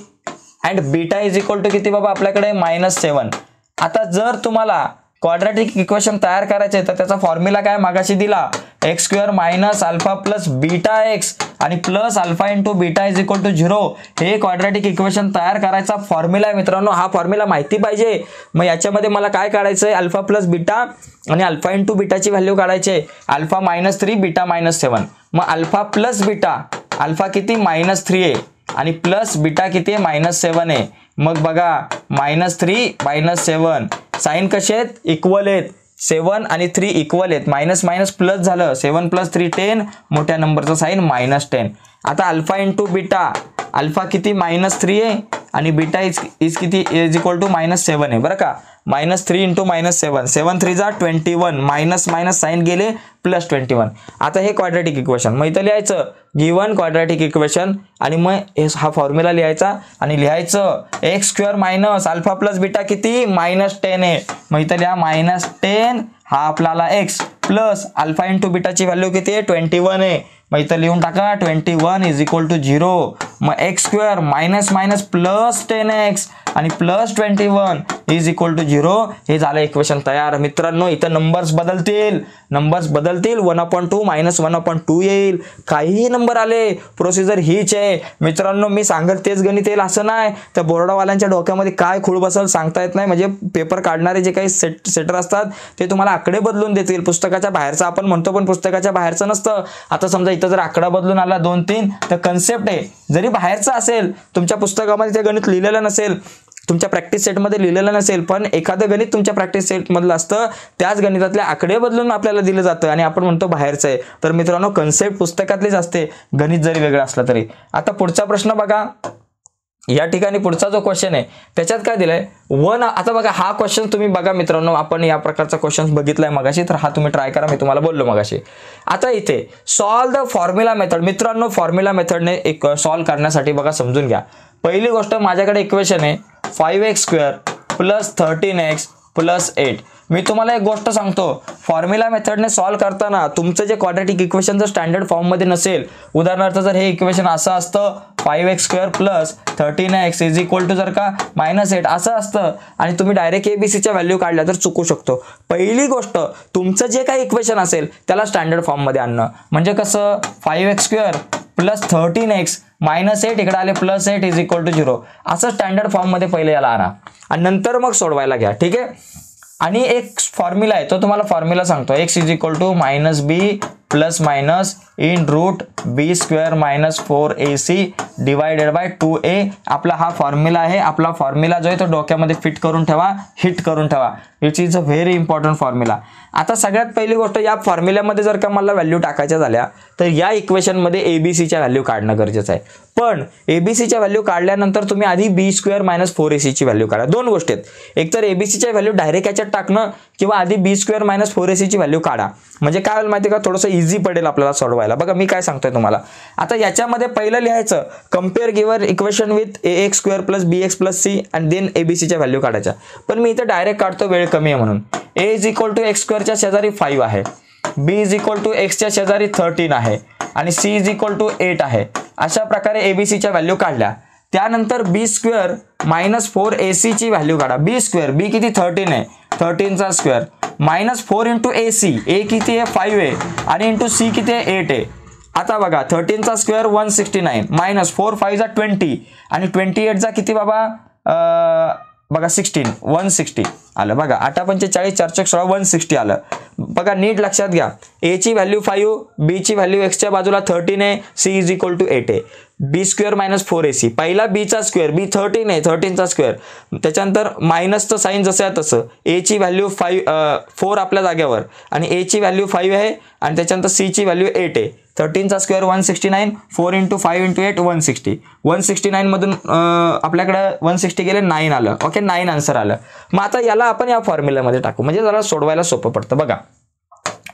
and beta is equal to किती बाबा आपल्याकडे -7. आता जर तुम्हाला क्वाड्रॅटिक इक्वेशन तयार करायचे तर त्याचा फॉर्म्युला काय मागाशी दिला, x² - alpha plus beta x आणि plus alpha into beta is equal to 0. हे क्वाड्रॅटिक इक्वेशन तयार करायचा फॉर्म्युला आहे मित्रांनो. हा फॉर्म्युला माहिती पाहिजे. मग याच्यामध्ये मला काय काढायचंय, अल्फा प्लस बीटा आणि अल्फा इंटू बीटाची व्हॅल्यू काढायची. Alpha -3 beta -7. मग अल्फा प्लस बीटा, अल्फा किती -3 आहे आणि प्लस बीटा किती आहे -7 आहे. मग बघा -3 - 7 साइन कसे आहेत, इक्वल आहेत. 7 आणि 3 इक्वल आहेत, मायनस मायनस प्लस झालं, 7 + 3 10, मोठ्या नंबरचा साइन -10. आता अल्फा इंटू बीटा, अल्फा किती -3 आहे आणि बीटा इज किती इज इक्वल टू -7 आहे. बरं का, -3 इंटू -7, 7 3 = 21, मायनस मायनस साइन गेले +21. आता हे क्वाड्रॅटिक इक्वेशन मग इथं लिहायचं गिवन क्वाड्रॅटिक इक्वेशन आणि मग हा फॉर्म्युला लिहायचा आणि लिहायचं x² - अल्फा प्लस बीटा किती -10 आहे. मग इथं लिहा -10 हा आपल्याला x प्लस अल्फा इंटू बीटाची व्हॅल्यू किती आहे 21 आहे. मग इथं लिहून टाका 21 इज इक्वल टू 0. मग x² - -10x आणि +21 इज इक्वल टू 0. हे झालं इक्वेशन तयार. मित्रांनो इथं नंबर्स बदलतील 1/2 मायनस 1/2 येईल. काहीही नंबर आले प्रोसिजर हीच आहे. मित्रांनो मी सांगेल तेच गणित येईल असं नाही. त्या बोर्डावाल्यांच्या डोक्यामध्ये काय खूळ बसल सांगता येत नाही. म्हणजे पेपर काढणारे जे काही सेटर असतात ते तुम्हाला आकडे बदलून देतील. पुस्तकाच्या बाहेरचं आपण म्हणतो पण पुस्तकाच्या बाहेरचं नसतं. आता समजा इथं जर आकडा बदलून आला 2-3 तर कन्सेप्ट आहे. जरी बाहेरचं असेल तुमच्या पुस्तकामध्ये ते गणित लिहिलेलं नसेल, तुमच्या प्रॅक्टिस सेटमध्ये लिहिलेलं नसेल, पण एखादं गणित तुमच्या प्रॅक्टिस सेटमधलं असतं, त्याच गणितातले आकडे बदलून आपल्याला दिलं जातं आणि आपण म्हणतो बाहेरचं आहे. तर मित्रांनो कन्सेप्ट पुस्तकातलीच असते, गणित जरी वेगळं असलं तरी. आता पुढचा प्रश्न बघा. या ठिकाणी पुढचा जो क्वेश्चन आहे त्याच्यात काय दिलंय 1. आता बघा हा क्वेश्चन तुम्ही बघा मित्रांनो, आपण या प्रकारचा क्वेश्चन बघितलाय मगाशी, तर हा तुम्ही ट्राय करा. मी तुम्हाला बोललो मगाशी. आता इथे सॉल्व द फॉर्म्युला मेथड. मित्रांनो फॉर्म्युला मेथडने एक सॉल्व करण्यासाठी बघा समजून घ्या. पहिली गोष्ट माझ्याकडे इक्वेशन आहे 5x² + 13x + 8. मी तुम्हाला एक गोष्ट सांगतो, फॉर्म्युला मेथडने सॉल्व करताना तुमचं जे क्वाड्रॅटिक इक्वेशन जर स्टँडर्ड फॉर्म मध्ये नसेल, उदाहरणार्थ जर हे इक्वेशन असं असतं 5x² + 13x = जर का -8 असं असतं आणि तुम्ही डायरेक्ट एबीसीच्या व्हॅल्यू काढल्या तर चुकू शकतो. पहिली गोष्ट तुमचं जे काही इक्वेशन असेल त्याला स्टँडर्ड फॉर्म मध्ये आणणं. म्हणजे कसं 5x² + 13x -8 इकडे आले +8 = 0 असं स्टँडर्ड फॉर्म मध्ये पहिले याला आणा आणि नंतर मग सोडवायला घ्या. ठीक आहे. आणि एक फॉर्म्युला आहे तो तुम्हाला फॉर्म्युला सांगतो. x = -b ± (b² - 4ac / 2a. आपला हा फॉर्म्युला आहे. आपला फॉर्म्युला जो आहे तो डोक्यामध्ये फिट करून ठेवा, हिट करून ठेवा. It is a very important formula. आता सगळ्यात पहिली गोष्ट, या फॉर्म्युल्यामध्ये जर का मला व्हॅल्यू टाकायच्या झाल्या तर या इक्वेशन मध्ये एबीसीच्या व्हॅल्यू काढणं गरजेचं आहे. पण एबीसीच्या व्हॅल्यू काढल्यानंतर तुम्ही आधी (b² - 4ac) ची व्हॅल्यू काढा. दोन गोष्टी आहेत, एक तर एबीसीच्या व्हॅल्यू डायरेक्ट याच्यात टाकणं किंवा आधी (b² - 4ac) ची व्हॅल्यू काढा. म्हणजे काय होईल माहिती का, थोडंसं इझी पडेल आपल्याला सोडवायला. बघा मी काय सांगतोय तुम्हाला. आता याच्यामध्ये पहिलं लिहायचं compare given equation with ax² + bx + c आणि देन एबीसीच्या व्हॅल्यू काढायच्या. पण मी इथं डायरेक्ट काढतो, वेळ कमी आहे म्हणून. a = x² च्या शेजारी 5 आहे, b = x च्या शेजारी 13 आहे आणि c = 8 आहे. अशा प्रकारे एबीसीच्या व्हॅल्यू काढल्या. त्यानंतर (b² - 4ac) ची व्हॅल्यू काढा. b किती 13 आहे, 13चा स्क्वेअर -4 × ac, a किती आहे 5 आहे आणि × c किती आहे 8 आहे. आता बघा 13चा स्क्वेअर 169 -4 5 = 20 आणि 28 चा किती बाबा बघा 16 160 आलं. बघा 8 × 45 4 × 16 160 आलं. बघा नीट लक्षात घ्या, a ची व्हॅल्यू 5, b ची व्हॅल्यू x च्या बाजूला 13 आहे, c = 8 आहे. (b² - 4ac) पहिला b चा स्क्वेअर, b 13 आहे, 13चा स्क्वेअर, त्याच्यानंतर मायनसचं साईन जसं आहे तसं. a ची व्हॅल्यू 4 आपल्या जागेवर आणि a ची व्हॅल्यू 5 आहे आणि त्याच्यानंतर c ची व्हॅल्यू 8 आहे. 13चा स्क्वेअर 169, 4 × 5 × 8 160. 169 मधून आपल्याकडे 160 गेले 9 आलं. ओके, 9 आन्सर आलं. मग आता याला आपण या फॉर्म्युल्यामध्ये टाकू म्हणजे जरा सोडवायला सोपं पडतं. बघा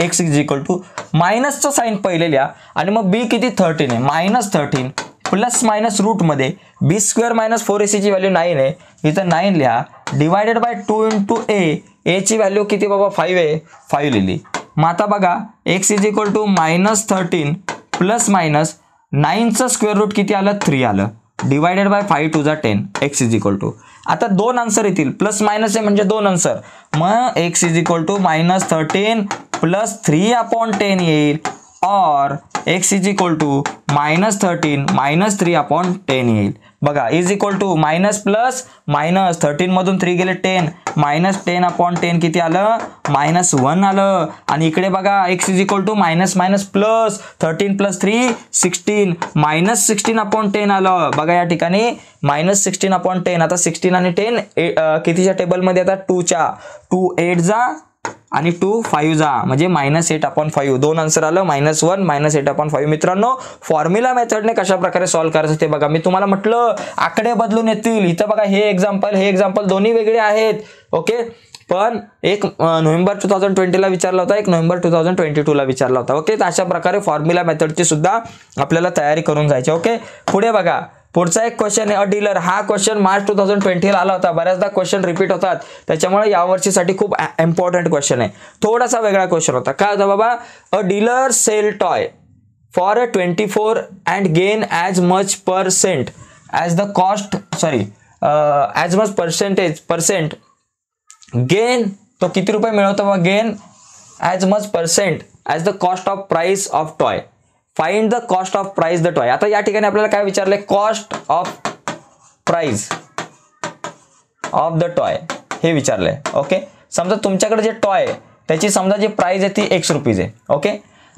x = मायनसचं साईन पहिले लिहा आणि मग b किती 13 आहे, -13 प्लस रूट मध्ये (b² - 4ac) ची व्हॅल्यू 9 आहे, इथं 9 लिहा डिवायडेड बाय 2 × a ची व्हॅल्यू किती बाबा 5 आहे, 5 लिहिली. मग आता बघा x = -13 प्लस मायनस 9चं स्क्वेअर रूट किती आलं 3 आलं डिवायडेड बाय 5 × 2 = 10. x = आता दोन आन्सर येतील, प्लस मायनस आहे म्हणजे दोन आन्सर. मग x = -13 प्लस 3/10 येईल और x = -13 - 3/10 येईल. बघा मायनस प्लस मायनस 13 मधून 3 गेले 10 -10/10 किती आलं -1 आलं. आणि इकडे बघा x = मायनस प्लस 13 + 3 16 -16/10 आलं. बघा या ठिकाणी -16/10. आता 16 आणि 10 कितीच्या टेबलमध्ये आता 2च्या 2 8 जा आणि 2 5 जा म्हणजे -8/5. दोन आन्सर आलं -1 -8/5. मित्रांनो फॉर्म्युला मेथडने कशा प्रकारे सॉल्व्ह करायचं ते बघा. मी तुम्हाला म्हटलं आकडे बदलून येतील. इथं बघा हे एक्झाम्पल दोन्ही वेगळे आहेत. ओके, पण एक नोव्हेंबर 2020 ला विचारला होता, एक नोव्हेंबर 2022 ला विचारला होता. ओके, तर अशा प्रकारे फॉर्म्युला मेथडची सुद्धा आपल्याला तयारी करून जायची. ओके, पुढे बघा पुढचा एक क्वेश्चन आहे अ डीलर. हा क्वेश्चन मार्च 2020 ला आला होता. बऱ्याचदा क्वेश्चन रिपीट होतात त्याच्यामुळे यावर्षीसाठी खूप इम्पॉर्टंट क्वेश्चन आहे. थोडासा वेगळा क्वेश्चन होता. काय होता बाबा, a dealer sell toy for a 24 and gain as much % as the cost as much percent gain तो किती रुपये मिळवतो बघा, gain as much percent as the cost of price of toy, find the cost of price the toy. आता या ठिकाणी आपल्याला काय विचारलंय, cost of price of the toy हे विचारलंय. ओके, समजा तुमच्याकडे जे टॉय आहे त्याची समजा जी प्राइस आहे ती ₹X आहे. ओके,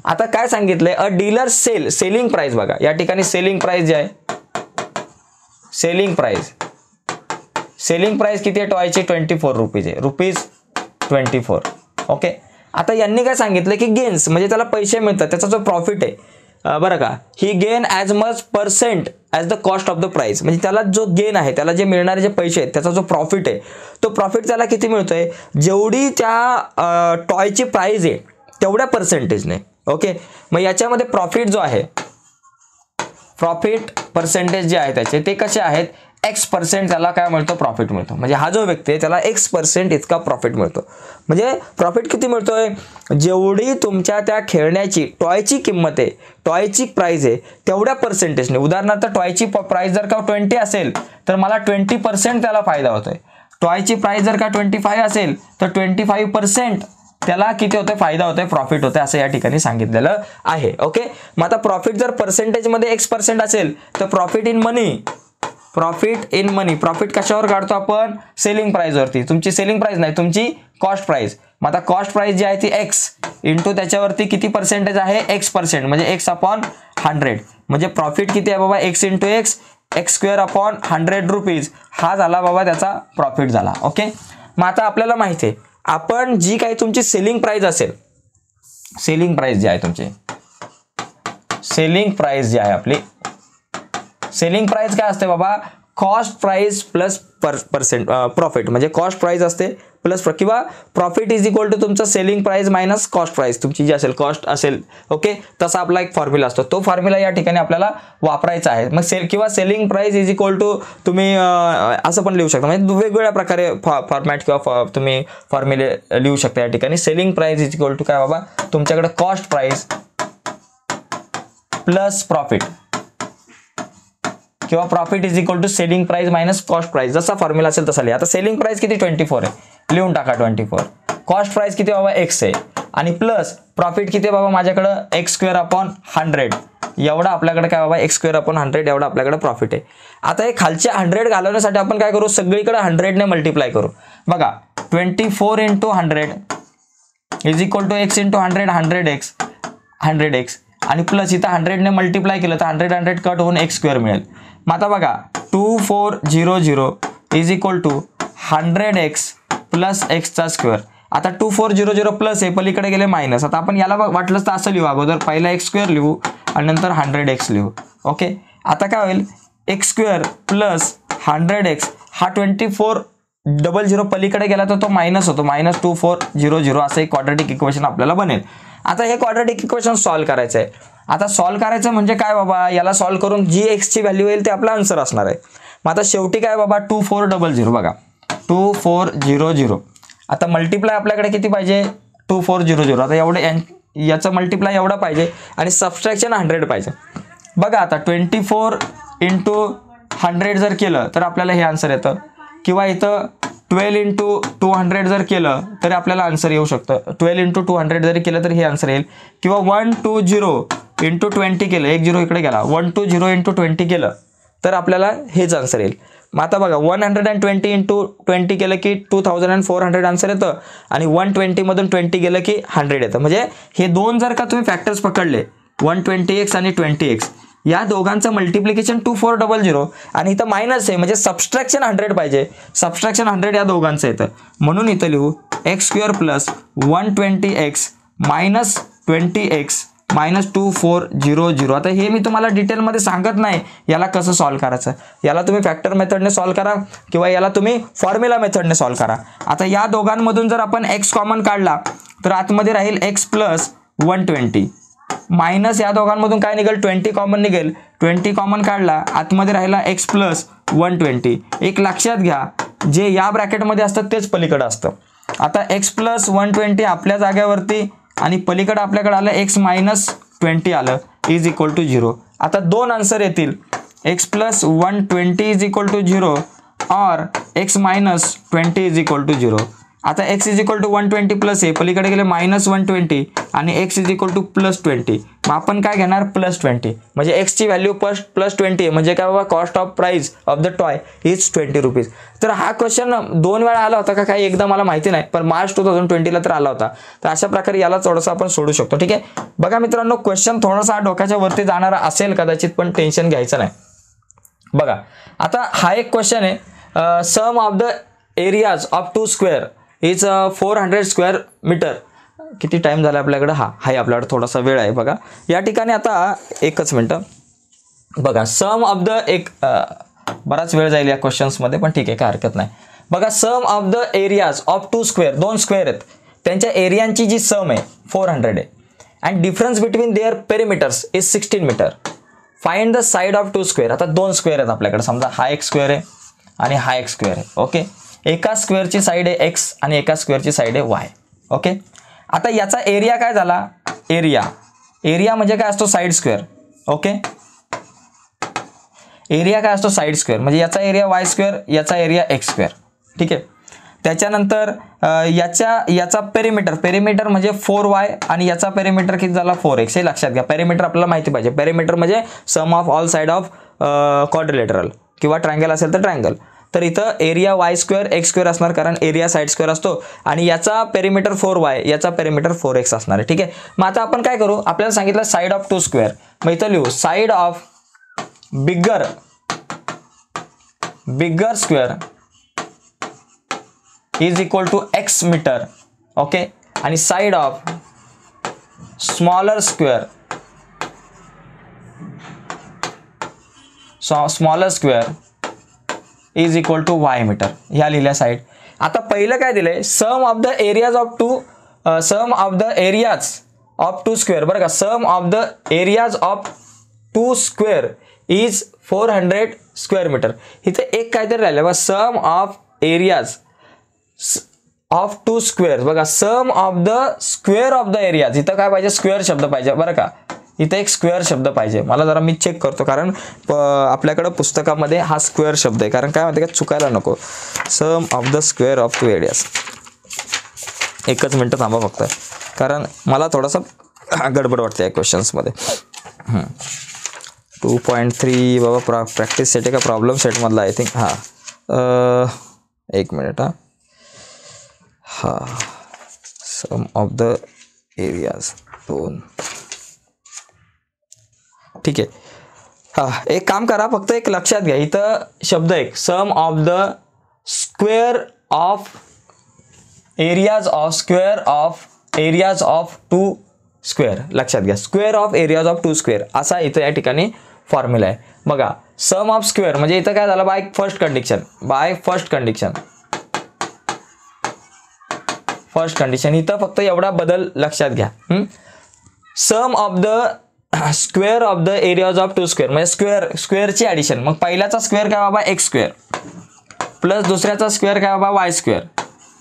आता काय सांगितलंय, अ डीलर सेलिंग प्राइस, बघा या ठिकाणी सेलिंग प्राइस जे आहे, सेलिंग प्राइस किती आहे टॉयची, ₹24 आहे, ₹24. ओके, आता यांनी काय सांगितलं की गेन्स म्हणजे त्याला पैसे मिळतात, त्याचा जो प्रॉफिट आहे बरं का, ही gain as much percent as the cost of the price, म्हणजे त्याला जो गेन आहे, त्याला जे मिळणारे जे पैसे आहेत त्याचा जो प्रॉफिट आहे, तो प्रॉफिट त्याला किती मिळतोय, जेवढी त्या टॉयची प्राइस आहे तेवढ्या पर्सेंटेजने. ओके, मग याच्यामध्ये प्रॉफिट जो आहे, प्रॉफिट पर्सेंटेज जे आहे त्याचे ते कसे आहेत, X% त्याला काय मिळतो, प्रॉफिट मिळतो. म्हणजे हा जो व्यक्ती आहे त्याला X% इतका प्रॉफिट मिळतो. म्हणजे प्रॉफिट किती मिळतोय, जेवढी तुमच्या त्या खेळण्याची टॉयची किंमत आहे, टॉयची प्राइस आहे तेवढ्या पर्सेंटेजने. उदाहरणार्थ टॉयची प्राइस जर का 20 असेल तर मला 20% त्याला फायदा होतोय. टॉयची प्राइस जर का 25 असेल तर 25% त्याला किती होतं, फायदा होतोय, प्रॉफिट होतंय, असं या ठिकाणी सांगितलेलं आहे. ओके, मग आता प्रॉफिट जर पर्सेंटेजमध्ये X% असेल तर प्रॉफिट इन मनी, प्रॉफिट कशावर काढतो आपण, सेलिंग प्राइसवरती. तुमची सेलिंग प्राइस नाही, तुमची कॉस्ट प्राइस. मग आता कॉस्ट प्राइस जी आहे ती X इंटू त्याच्यावरती किती पर्सेंटेज आहे, X%, म्हणजे X/100. म्हणजे प्रॉफिट किती आहे बाबा, X इंटू ₹100 हा झाला बाबा त्याचा प्रॉफिट झाला. ओके, मग आता आपल्याला माहिती आहे, आपण जी काही तुमची सेलिंग प्राइस असेल, सेलिंग प्राइस जी आहे तुमची, सेलिंग प्राइस जी आहे आपली, सेलिंग प्राइस काय असते बाबा, cost price plus percent profit, म्हणजे कॉस्ट प्राइस असते प्लस किंवा प्रॉफिट इज इक्वल टू तुमचं selling price minus cost price, तुमची जी असेल कॉस्ट असेल. ओके, तसा आपला एक फॉर्म्युला असतो, तो फॉर्म्युला या ठिकाणी आपल्याला वापरायचा आहे. मग किंवा selling price is equal to तुम्ही असं पण लिहू शकता, म्हणजे वेगवेगळ्या प्रकारे फॉर्मॅट किंवा तुम्ही फॉर्म्युले लिहू शकता. या ठिकाणी selling price is equal to काय बाबा, तुमच्याकडे कॉस्ट प्राइस प्लस प्रॉफिट किंवा profit is equal to selling price minus cost price, जसा फॉर्म्युला असेल तसा लिहा. आता सेलिंग प्राइस किती 24 आहे, लिहून टाका 24. कॉस्ट प्राइस किती बाबा X आहे, आणि प्लस प्रॉफिट किती बाबा माझ्याकडं X²/100 एवढा आपल्याकडे काय बाबा, X²/100 एवढा आपल्याकडे प्रॉफिट आहे. आता हे खालचे 100 घालवण्यासाठी आपण काय करू, सगळीकडे 100 ने मल्टिप्लाय करू. बघा 24 × 100 is equal to X × 100 100x आणि प्लस इथं 100 ने मल्टिप्लाय केलं तर 100 कट होऊन X² मिळेल. मग आता बघा 2400 is equal to 100x plus X². आता 2400 प्लस आहे, पलीकडे गेले मायनस. आता आपण याला वाटलं तर असं लिहू, अगोदर पहिला X² लिहू आणि नंतर 100x लिहू. ओके, आता काय होईल, X² प्लस 100x हा 2400 पलीकडे गेला तर तो मायनस होतो, -2400 असं एक क्वाड्रॅटिक इक्वेशन आपल्याला बनेल. आता हे क्वाड्रॅटिक इक्वेशन सॉल्व्ह करायचं आहे. आता सॉल्व्ह करायचं म्हणजे काय बाबा, याला सॉल्व्ह करून जी X ची व्हॅल्यू येईल ते आपला आन्सर असणार आहे. मग आता शेवटी काय बाबा 2400, बघा 2400. आता मल्टिप्लाय आपल्याकडे किती पाहिजे, 2400. आता एवढे याचं मल्टिप्लाय एवढा पाहिजे आणि सबट्रॅक्शन 100 पाहिजे. बघा आता 24 × 100 जर केलं तर आपल्याला हे आन्सर येतं, किंवा इथं 12 × 200 जर केलं तरी आपल्याला आन्सर येऊ शकतं. 12 × 200 जरी केलं तर हे आन्सर येईल, किंवा 120 × 20 केलं, 10 इकडे गेला, 120 × 20 केलं तर आपल्याला हेच आन्सर येईल. मग आता बघा 120 × 20 केलं की 2400 आन्सर येतं, आणि 120 मधून 20 गेलं की 100 येतं. म्हणजे हे दोन जर का तुम्ही फॅक्टर्स पकडले, 120x आणि 20x, या दोघांचं मल्टिप्लिकेशन 2400 आणि इथं मायनस आहे, म्हणजे सबस्ट्रॅक्शन 100 पाहिजे. सबस्ट्रॅक्शन 100 या दोघांचं येतं, म्हणून इथं लिहू X² plus 120x minus 20x minus 2400. आता हे मी तुम्हाला डिटेलमध्ये सांगत नाही याला कसं सॉल्व्ह करायचं. याला तुम्ही फॅक्टर मेथडने सॉल्व्ह करा किंवा याला तुम्ही फॉर्म्युला मेथडने सॉल्व्ह करा. आता या दोघांमधून जर आपण x कॉमन काढला तर आतमध्ये राहील x प्लस 120 मायनस या दोघांमधून काय निघेल, 20 कॉमन निघेल. 20 कॉमन काढला, आतमध्ये राहिला x प्लस 120. एक लक्षात घ्या, जे या ब्रॅकेटमध्ये असतं तेच पलीकडे असतं. आता x प्लस 120 आपल्या जागेवरती आणि पलीकडे आपल्याकडे आलं x मायनस 20 आलं, इज इक्वल टू 0. आता दोन आन्सर येतील, x plus 120 is equal to 0 और x minus 20 is equal to 0. आता x is equal to 120 plus आहे, पलीकडे गेले -120 आणि x इज इक्वल टू +20. मग आपण काय घेणार +20, म्हणजे x ची व्हॅल्यू +20 आहे, म्हणजे काय बाबा cost of price of the toy is 20 rupees. तर हा क्वेश्चन 2 वेळा आला होता का काही एकदा मला माहिती नाही, पण मार्च 2020 तर आला होता. तर अशा प्रकारे याला थोडंसं आपण सोडू शकतो. ठीक आहे, बघा मित्रांनो क्वेश्चन थोडासा डोक्याच्या वरती जाणारा असेल कदाचित, पण टेन्शन घ्यायचं नाही. बघा आता हा एक क्वेश्चन आहे, sum of the areas of 2 square is 400 square metre. किती टाइम झाला आपल्याकडे, हाय आपल्याकडे थोडासा वेळ आहे. बघा या ठिकाणी आता एकच मिनटं, बघा सम ऑफ द बराच वेळ जाईल या क्वेश्चन्समध्ये, पण ठीक आहे काय हरकत नाही. बघा sum of the areas of 2 square, 2 square आहेत, त्यांच्या एरियांची जी सम आहे 400 आहे, and difference between their perimeters is 16 metre. Find the side of 2 square. आता 2 स्क्वेअर आहेत आपल्याकडे, समजा हा एक स्क्वेअर आहे आणि हा एक स्क्वेअर आहे. ओके, एका स्क्वेअरची साईड आहे x आणि एका स्क्वेअरची साईड आहे y. ओके, आता याचा एरिया काय झाला, एरिया म्हणजे काय असतो साईड स्क्वेअर. ओके, एरिया काय असतो साईड स्क्वेअर, म्हणजे याचा एरिया y स्क्वेअर, याचा एरिया x स्क्वेअर. ठीक आहे, त्याच्यानंतर याचा पेरिमीटर म्हणजे 4y आणि याचा पेरिमीटर किती झाला 4x. हे लक्षात घ्या, पेरिमीटर आपल्याला माहिती पाहिजे. पेरिमीटर म्हणजे sum of all side of quadrilateral किंवा ट्रायंगल असेल तर ट्रायंगल. तर इथं area y square x square असणार, कारण एरिया साइड स्क्वेअर असतो, आणि याचा पेरिमीटर 4y, याचा पेरिमीटर 4x असणार आहे. ठीक आहे, मग आता आपण काय करू, आपल्याला सांगितलं साइड ऑफ 2 स्क्वेअर, मग इथं लिहू side of bigger square is equal to x metre. Okay, आणि side of smaller square is equal to y metre. ह्या लिहिल्या साईड. आता पहिलं काय दिलंय, sum of the areas of 2 square. बरं का, sum of the areas of 2 square is 400 square metre. इथे एक काहीतरी राहिलं बघा, sum of areas of 2 square. बघा sum of the square of the areas, इथं काय पाहिजे स्क्वेअर शब्द पाहिजे. बरं का, इथे एक स्क्वेअर शब्द पाहिजे. मला जरा मी चेक करतो, कारण आपल्याकडे पुस्तकामध्ये हा स्क्वेअर शब्द आहे, कारण काय म्हणते का चुकायला नको. Sum of the square of 2 areas. एकच मिनटं थांबा फक्त, कारण मला थोडासा गडबड वाटते या क्वेश्चन्समध्ये. 2.3 बाबा प्रॅक्टिस सेट आहे का प्रॉब्लेम सेटमधला आय थिंक. एक मिनिट. Sum of the areas 2. ठीक आहे, एक काम करा, फक्त एक लक्षात घ्या, इथं शब्द एक sum of the square of areas of 2 square. लक्षात घ्या, square of areas of 2 square असा इथं या ठिकाणी फॉर्म्युला आहे. बघा सम ऑफ स्क्वेअर म्हणजे इथं काय झालं, बाय फर्स्ट कंडिशन इथं फक्त एवढा बदल लक्षात घ्या. Sum of the square of the areas of 2 square म्हणजे स्क्वेअरची ॲडिशन. मग पहिल्याचा स्क्वेअर काय बाबा x स्क्वेअर प्लस दुसऱ्याचा स्क्वेअर काय बाबा y स्क्वेअर.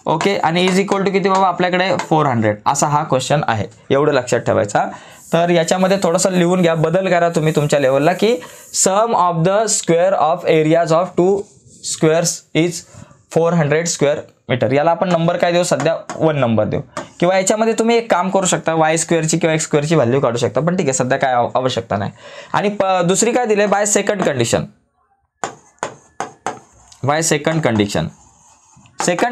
ओके, आणि इज इक्वल टू किती बाबा आपल्याकडे 400. असा हा क्वेश्चन आहे, एवढं लक्षात ठेवायचा. तर याच्यामध्ये थोडंसं लिहून घ्या, बदल करा तुम्ही तुमच्या लेवलला, की sum of the square of areas of 2 squares is 400 square metre. याला आपण नंबर काय देऊ, सध्या 1 नंबर देऊ, किंवा याच्यामध्ये तुम्ही एक काम करू शकता, y स्क्वेअरची किंवा x स्क्वेअरची व्हॅल्यू काढू शकता, पण ठीक आहे सध्या काय आवश्यकता नाही. आणि दुसरी काय दिले, बाय सेकंड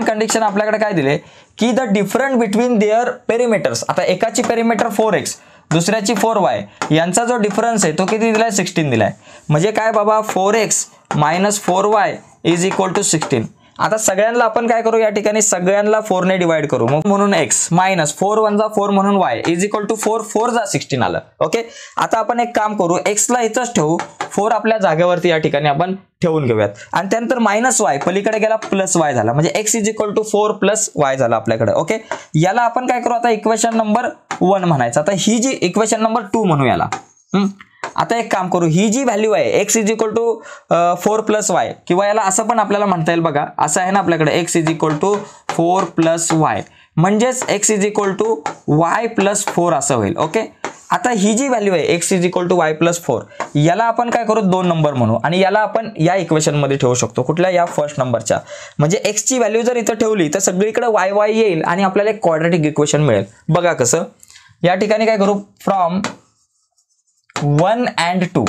कंडिशन आपल्याकडे काय दिले, की the difference between their perimeters. आता एकाची पेरिमीटर 4x दुसऱ्याची 4y, यांचा जो डिफरन्स आहे तो किती दिलाय 16 दिलाय. म्हणजे काय बाबा 4x minus 4y is equal to 16. आता सगळ्यांना आपण काय करू, या ठिकाणी सगळ्यांना 4 ने डिवाइड करू, मग म्हणून x मायनस 4 1 जा 4 म्हणून y इज इक्वल टू 4 4 जा 16 आलं. ओके, आता आपण एक काम करू, x ला इथंच ठेवू, 4 आपल्या जागेवरती या ठिकाणी आपण ठेवून घेऊयात, आणि त्यानंतर मायनस y पलीकडे गेला प्लस y झाला, म्हणजे x is equal to 4 plus y झाला आपल्याकडे. ओके, याला आपण काय करू, आता इक्वेशन नंबर 1 म्हणायचं. आता ही जी इक्वेशन नंबर 2 म्हणू याला. आता एक काम करू, ही जी व्हॅल्यू आहे x is equal to 4 plus y, किंवा याला असं पण आपल्याला म्हणता येईल बघा, असं आहे ना आपल्याकडे x is equal to 4 plus y, म्हणजेच x is equal to y plus 4 असं होईल. ओके, आता ही जी व्हॅल्यू आहे x is equal to y plus 4 याला आपण काय करू 2 नंबर म्हणू आणि याला आपण या इक्वेशन मध्ये ठेवू शकतो. कुठल्या? या फर्स्ट नंबरच्या. म्हणजे x ची व्हॅल्यू जर इथं ठेवली तर सगळीकडे y येईल आणि आपल्याला एक क्वाड्रॅटिक इक्वेशन मिळेल. बघा कसं. या ठिकाणी काय करू फ्रॉम 1 and 2.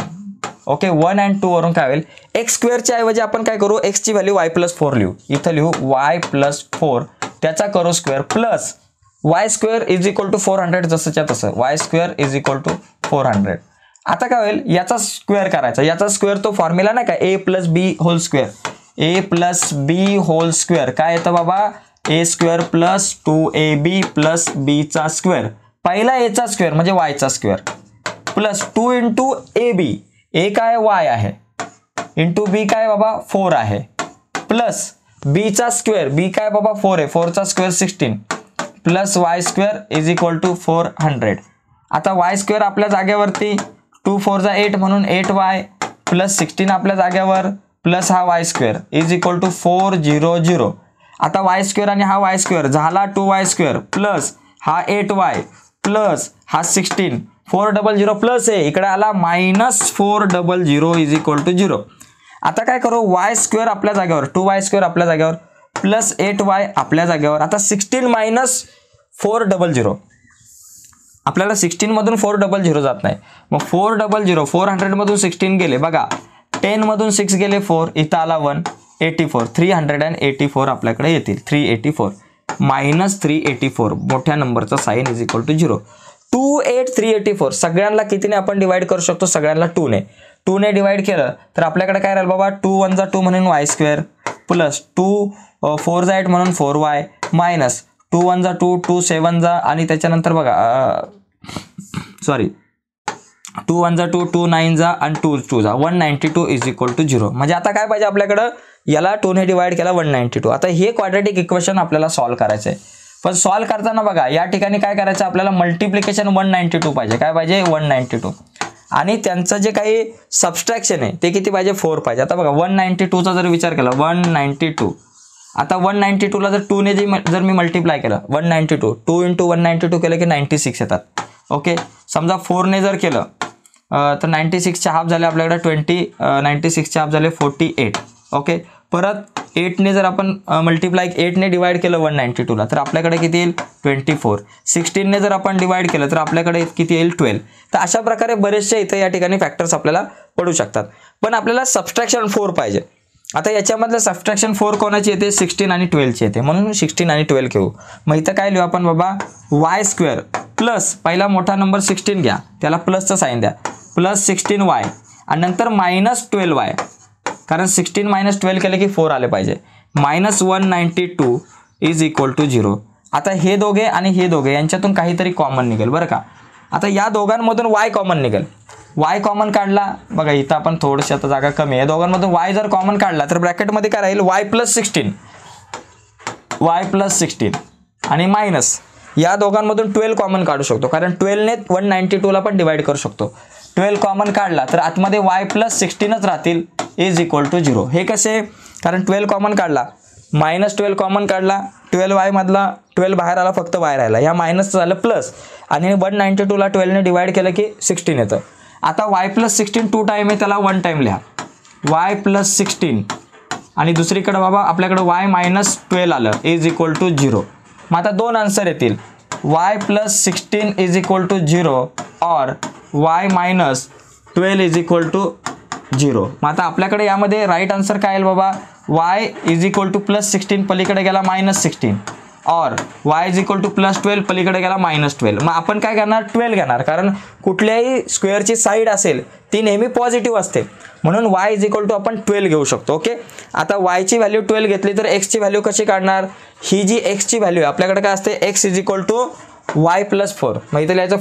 ओके, 1 and 2 वरून काय होईल एक्स स्क्वेअरच्या ऐवजी आपण काय करू x ची व्हॅल्यू y प्लस 4 लिहू. इथं लिहू y प्लस 4 त्याचा करू square plus y square is equal to 400 जसंच्या तसं y square is equal to 400. आता काय होईल याचा स्क्वेअर करायचा. याचा स्क्वेअर तो फॉर्म्युला नाही का a plus b whole square. a plus b whole square काय येतं बाबा a square plus 2ab plus b चा स्क्वेअर. पहिला a चा स्क्वेअर म्हणजे y चा square plus 2 into ab. a काय y आहे इंटू b काय बाबा 4 आहे प्लस b चा स्क्वेअर b काय बाबा 4 आहे 4 चा square 16 plus y square is equal to 400. आता वाय स्क्वेअर आपल्या जागेवरती 2 4 जा 8 म्हणून 8y प्लस 16 आपल्या जागेवर प्लस हा y square is equal to 400. आता वाय स्क्वेअर आणि हा वाय स्क्वेअर झाला 2y स्क्वेअर प्लस हा 8y प्लस हा 16 400 प्लस आहे इकडे आला मायनस 400 इज इक्वल टू 0. आता काय करू वाय स्क्वेअर आपल्या जागेवर 2y स्क्वेअर आपल्या जागेवर प्लस 8y आपल्या जागेवर. आता 16 मायनस 400 आपल्याला 16 मधून 400 जात नाही मग 400 400 मधून 16 गेले बघा 10 मधून 6 गेले 4 इथं आला 1 84 384 आपल्याकडे येतील 384 मायनस 384 मोठ्या नंबरचा साइन इज इक्वल टू 0. 28384 सगळ्यांना कितीने आपण डिवाइड करू शकतो सगळ्यांना 2 ने. 2 ने डिवाइड केलं तर आपल्याकडे काय राहील बाबा 2 1 जा 2 म्हणून y स्क्वेअर प्लस 2 4 जा 8 म्हणून 4y मायनस 2 1 जा 2 2 7 जा आणि त्याच्यानंतर बघा सॉरी 2 1 जा 2 2 9 जा आणि 2 2 जा 192 इज इक्वल टू 0. म्हणजे आता काय पाहिजे आपल्याकडं याला 2 ने डिवाइड केला 192. आता हे क्वाड्रॅटिक इक्वेशन आपल्याला सॉल्व्ह करायचं आहे. पण सॉल्व्ह करताना बघा या ठिकाणी काय करायचं आपल्याला मल्टिप्लिकेशन 192 पाहिजे. काय पाहिजे 192 आणि त्यांचं जे काही सबस्ट्रॅक्शन आहे ते किती पाहिजे 4 पाहिजे. आता बघा 192 चा जर विचार केला 192 आता 192 ला जर 2 ने जर मी मल्टिप्लाय केलं 192 2 इंटू 192 केलं की 96 येतात. ओके, समजा 4 ने जर केलं तर 96 चे हाफ झाले आपल्याकडे 20 96 चे हाफ झाले 48. ओके, परत 8 ने जर आपण मल्टिप्लाय 8 ने डिवाइड केलं 192 ला तर आपल्याकडे किती येईल 24. 16 ने जर आपण डिवाइड केलं तर आपल्याकडे किती येईल 12. तर अशा प्रकारे बरेचसे इथे या ठिकाणी फॅक्टर्स आपल्याला पडू शकतात. पण आपल्याला सबस्ट्रॅक्शन 4 पाहिजे. आता याच्यामधलं सबस्ट्रॅक्शन 4 कोणाची येते 16 आणि 12 ची येते म्हणून 16 आणि 12 घेऊ. मग इथं काय लिहू आपण बाबा वाय स्क्वेअर प्लस पहिला मोठा नंबर 16 घ्या त्याला प्लसचं साइन द्या प्लस 16y आणि नंतर मायनस 12y कारण 16 मायनस 12 केले की 4 आले पाहिजे मायनस 192 इज इक्वल टू 0. आता हे दोघे आणि हे दोघे यांच्यातून काहीतरी कॉमन निघेल बरं का. आता या दोघांमधून y कॉमन निघेल. y कॉमन काढला बघा इथं आपण थोडीशी आता जागा कमी आहे दोघांमधून y जर कॉमन काढला तर ब्रॅकेटमध्ये काय राहील y प्लस 16 आणि मायनस या दोघांमधून 12 कॉमन काढू शकतो कारण 12 ने 192 ला पण डिवाइड करू शकतो. 12 कॉमन काढला तर आतमध्ये y प्लस 16च राहतील इज इक्वल टू 0. हे कसे कारण 12 कॉमन काढला मायनस 12 कॉमन काढला 12y मधला 12 बाहेर आला फक्त y राहिला या मायनसचं झालं प्लस आणि 192 ला 12 ने डिवाइड केलं की 16 येतं. आता y प्लस 16 2 टाइम आहे त्याला 1 टाइम लिहा y प्लस 16 आणि दुसरीकडे बाबा आपल्याकडे y मायनस 12 आलं इज इक्वल टू 0. मग आता दोन आन्सर येतील y plus 16 is equal to 0 और y minus 12 is equal to 0. मग आता आपल्याकडे यामध्ये राईट आन्सर काय येईल बाबा y is equal two plus 16 पलीकडे गेला मायनस 16 और y is equal two plus 12 पलीकडे गेला मायनस 12. मग आपण काय करणार 12 घेणार कारण कुठल्याही स्क्वेअरची साईड असेल ती नेहमी पॉझिटिव्ह असते म्हणून y इज इक्वल टू आपण 12 घेऊ शकतो. ओके, आता y ची व्हॅल्यू 12 घेतली तर x ची व्हॅल्यू कशी काढणार. ही जी x ची व्हॅल्यू आपल्याकडे काय असते x is equal to y plus 4. मग इथे लिहायचं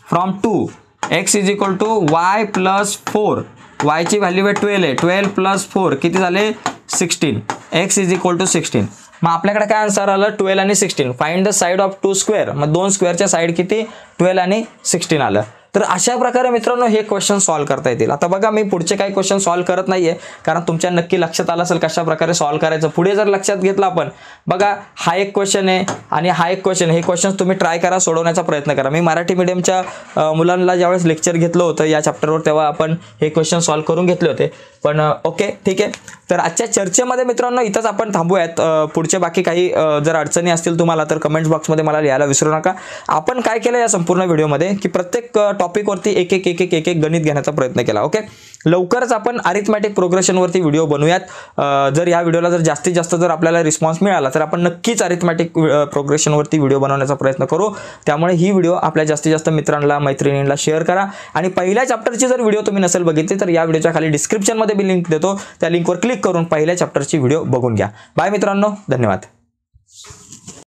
from 2 x is equal to y plus 4 y ची व्हॅल्यू आहे 12 आहे 12 प्लस 4 किती झाले 16 x इज इक्वल टू 16. मग आपल्याकडे काय आन्सर आलं 12 आणि 16. Find the side of 2 square. मग दोन स्क्वेअरच्या साइड किती 12 आणि 16 आलं. तर अशा प्रकारे मित्रांनो हे क्वेश्चन सॉल्व्ह करता येतील. आता बघा मी पुढचे काही क्वेश्चन सॉल्व्ह करत नाहीये कारण तुमच्या नक्की लक्षात आलं असेल कशा प्रकारे सॉल्व्ह करायचं. पुढे जर लक्षात घेतलं आपण बघा हा एक क्वेश्चन आहे आणि हा एक क्वेश्चन, हे क्वेश्चन तुम्ही ट्राय करा, सोडवण्याचा प्रयत्न करा. मी मराठी मीडियमच्या मुलांना ज्यावेळेस लेक्चर घेतलं होतं या चॅप्टरवर तेव्हा आपण हे क्वेश्चन सॉल्व्ह करून घेतले होते. पण ओके ठीक आहे. तर आजच्या चर्चेमध्ये मित्रांनो इथंच आपण थांबूयात. पुढचे बाकी काही जर अडचणी असतील तुम्हाला तर कमेंट बॉक्समध्ये मला लिहायला विसरू नका. आपण काय केलं या संपूर्ण व्हिडिओमध्ये की प्रत्येक टॉपिकवरती एक एक गणित घेण्याचा प्रयत्न केला. ओके, लवकरच आपण अरिथमॅटिक प्रोग्रेशनवरती व्हिडिओ बनवूयात. जर या व्हिडिओला जर जास्तीत जास्त जर आपल्याला रिस्पॉन्स मिळाला तर आपण नक्कीच अरिथमॅटिक प्रोग्रेशनवरती व्हिडिओ बनवण्याचा प्रयत्न करू. त्यामुळे ही व्हिडिओ आपल्या जास्तीत जास्त मित्रांना मैत्रिणींना शेअर करा. आणि पहिल्या चॅप्टरची जर व्हिडिओ तुम्ही नसेल बघितली तर या व्हिडिओच्या खाली डिस्क्रिप्शनमध्ये मी लिंक देतो, त्या लिंकवर क्लिक करून पहिल्या चॅप्टरची व्हिडिओ बघून घ्या. बाय मित्रांनो, धन्यवाद.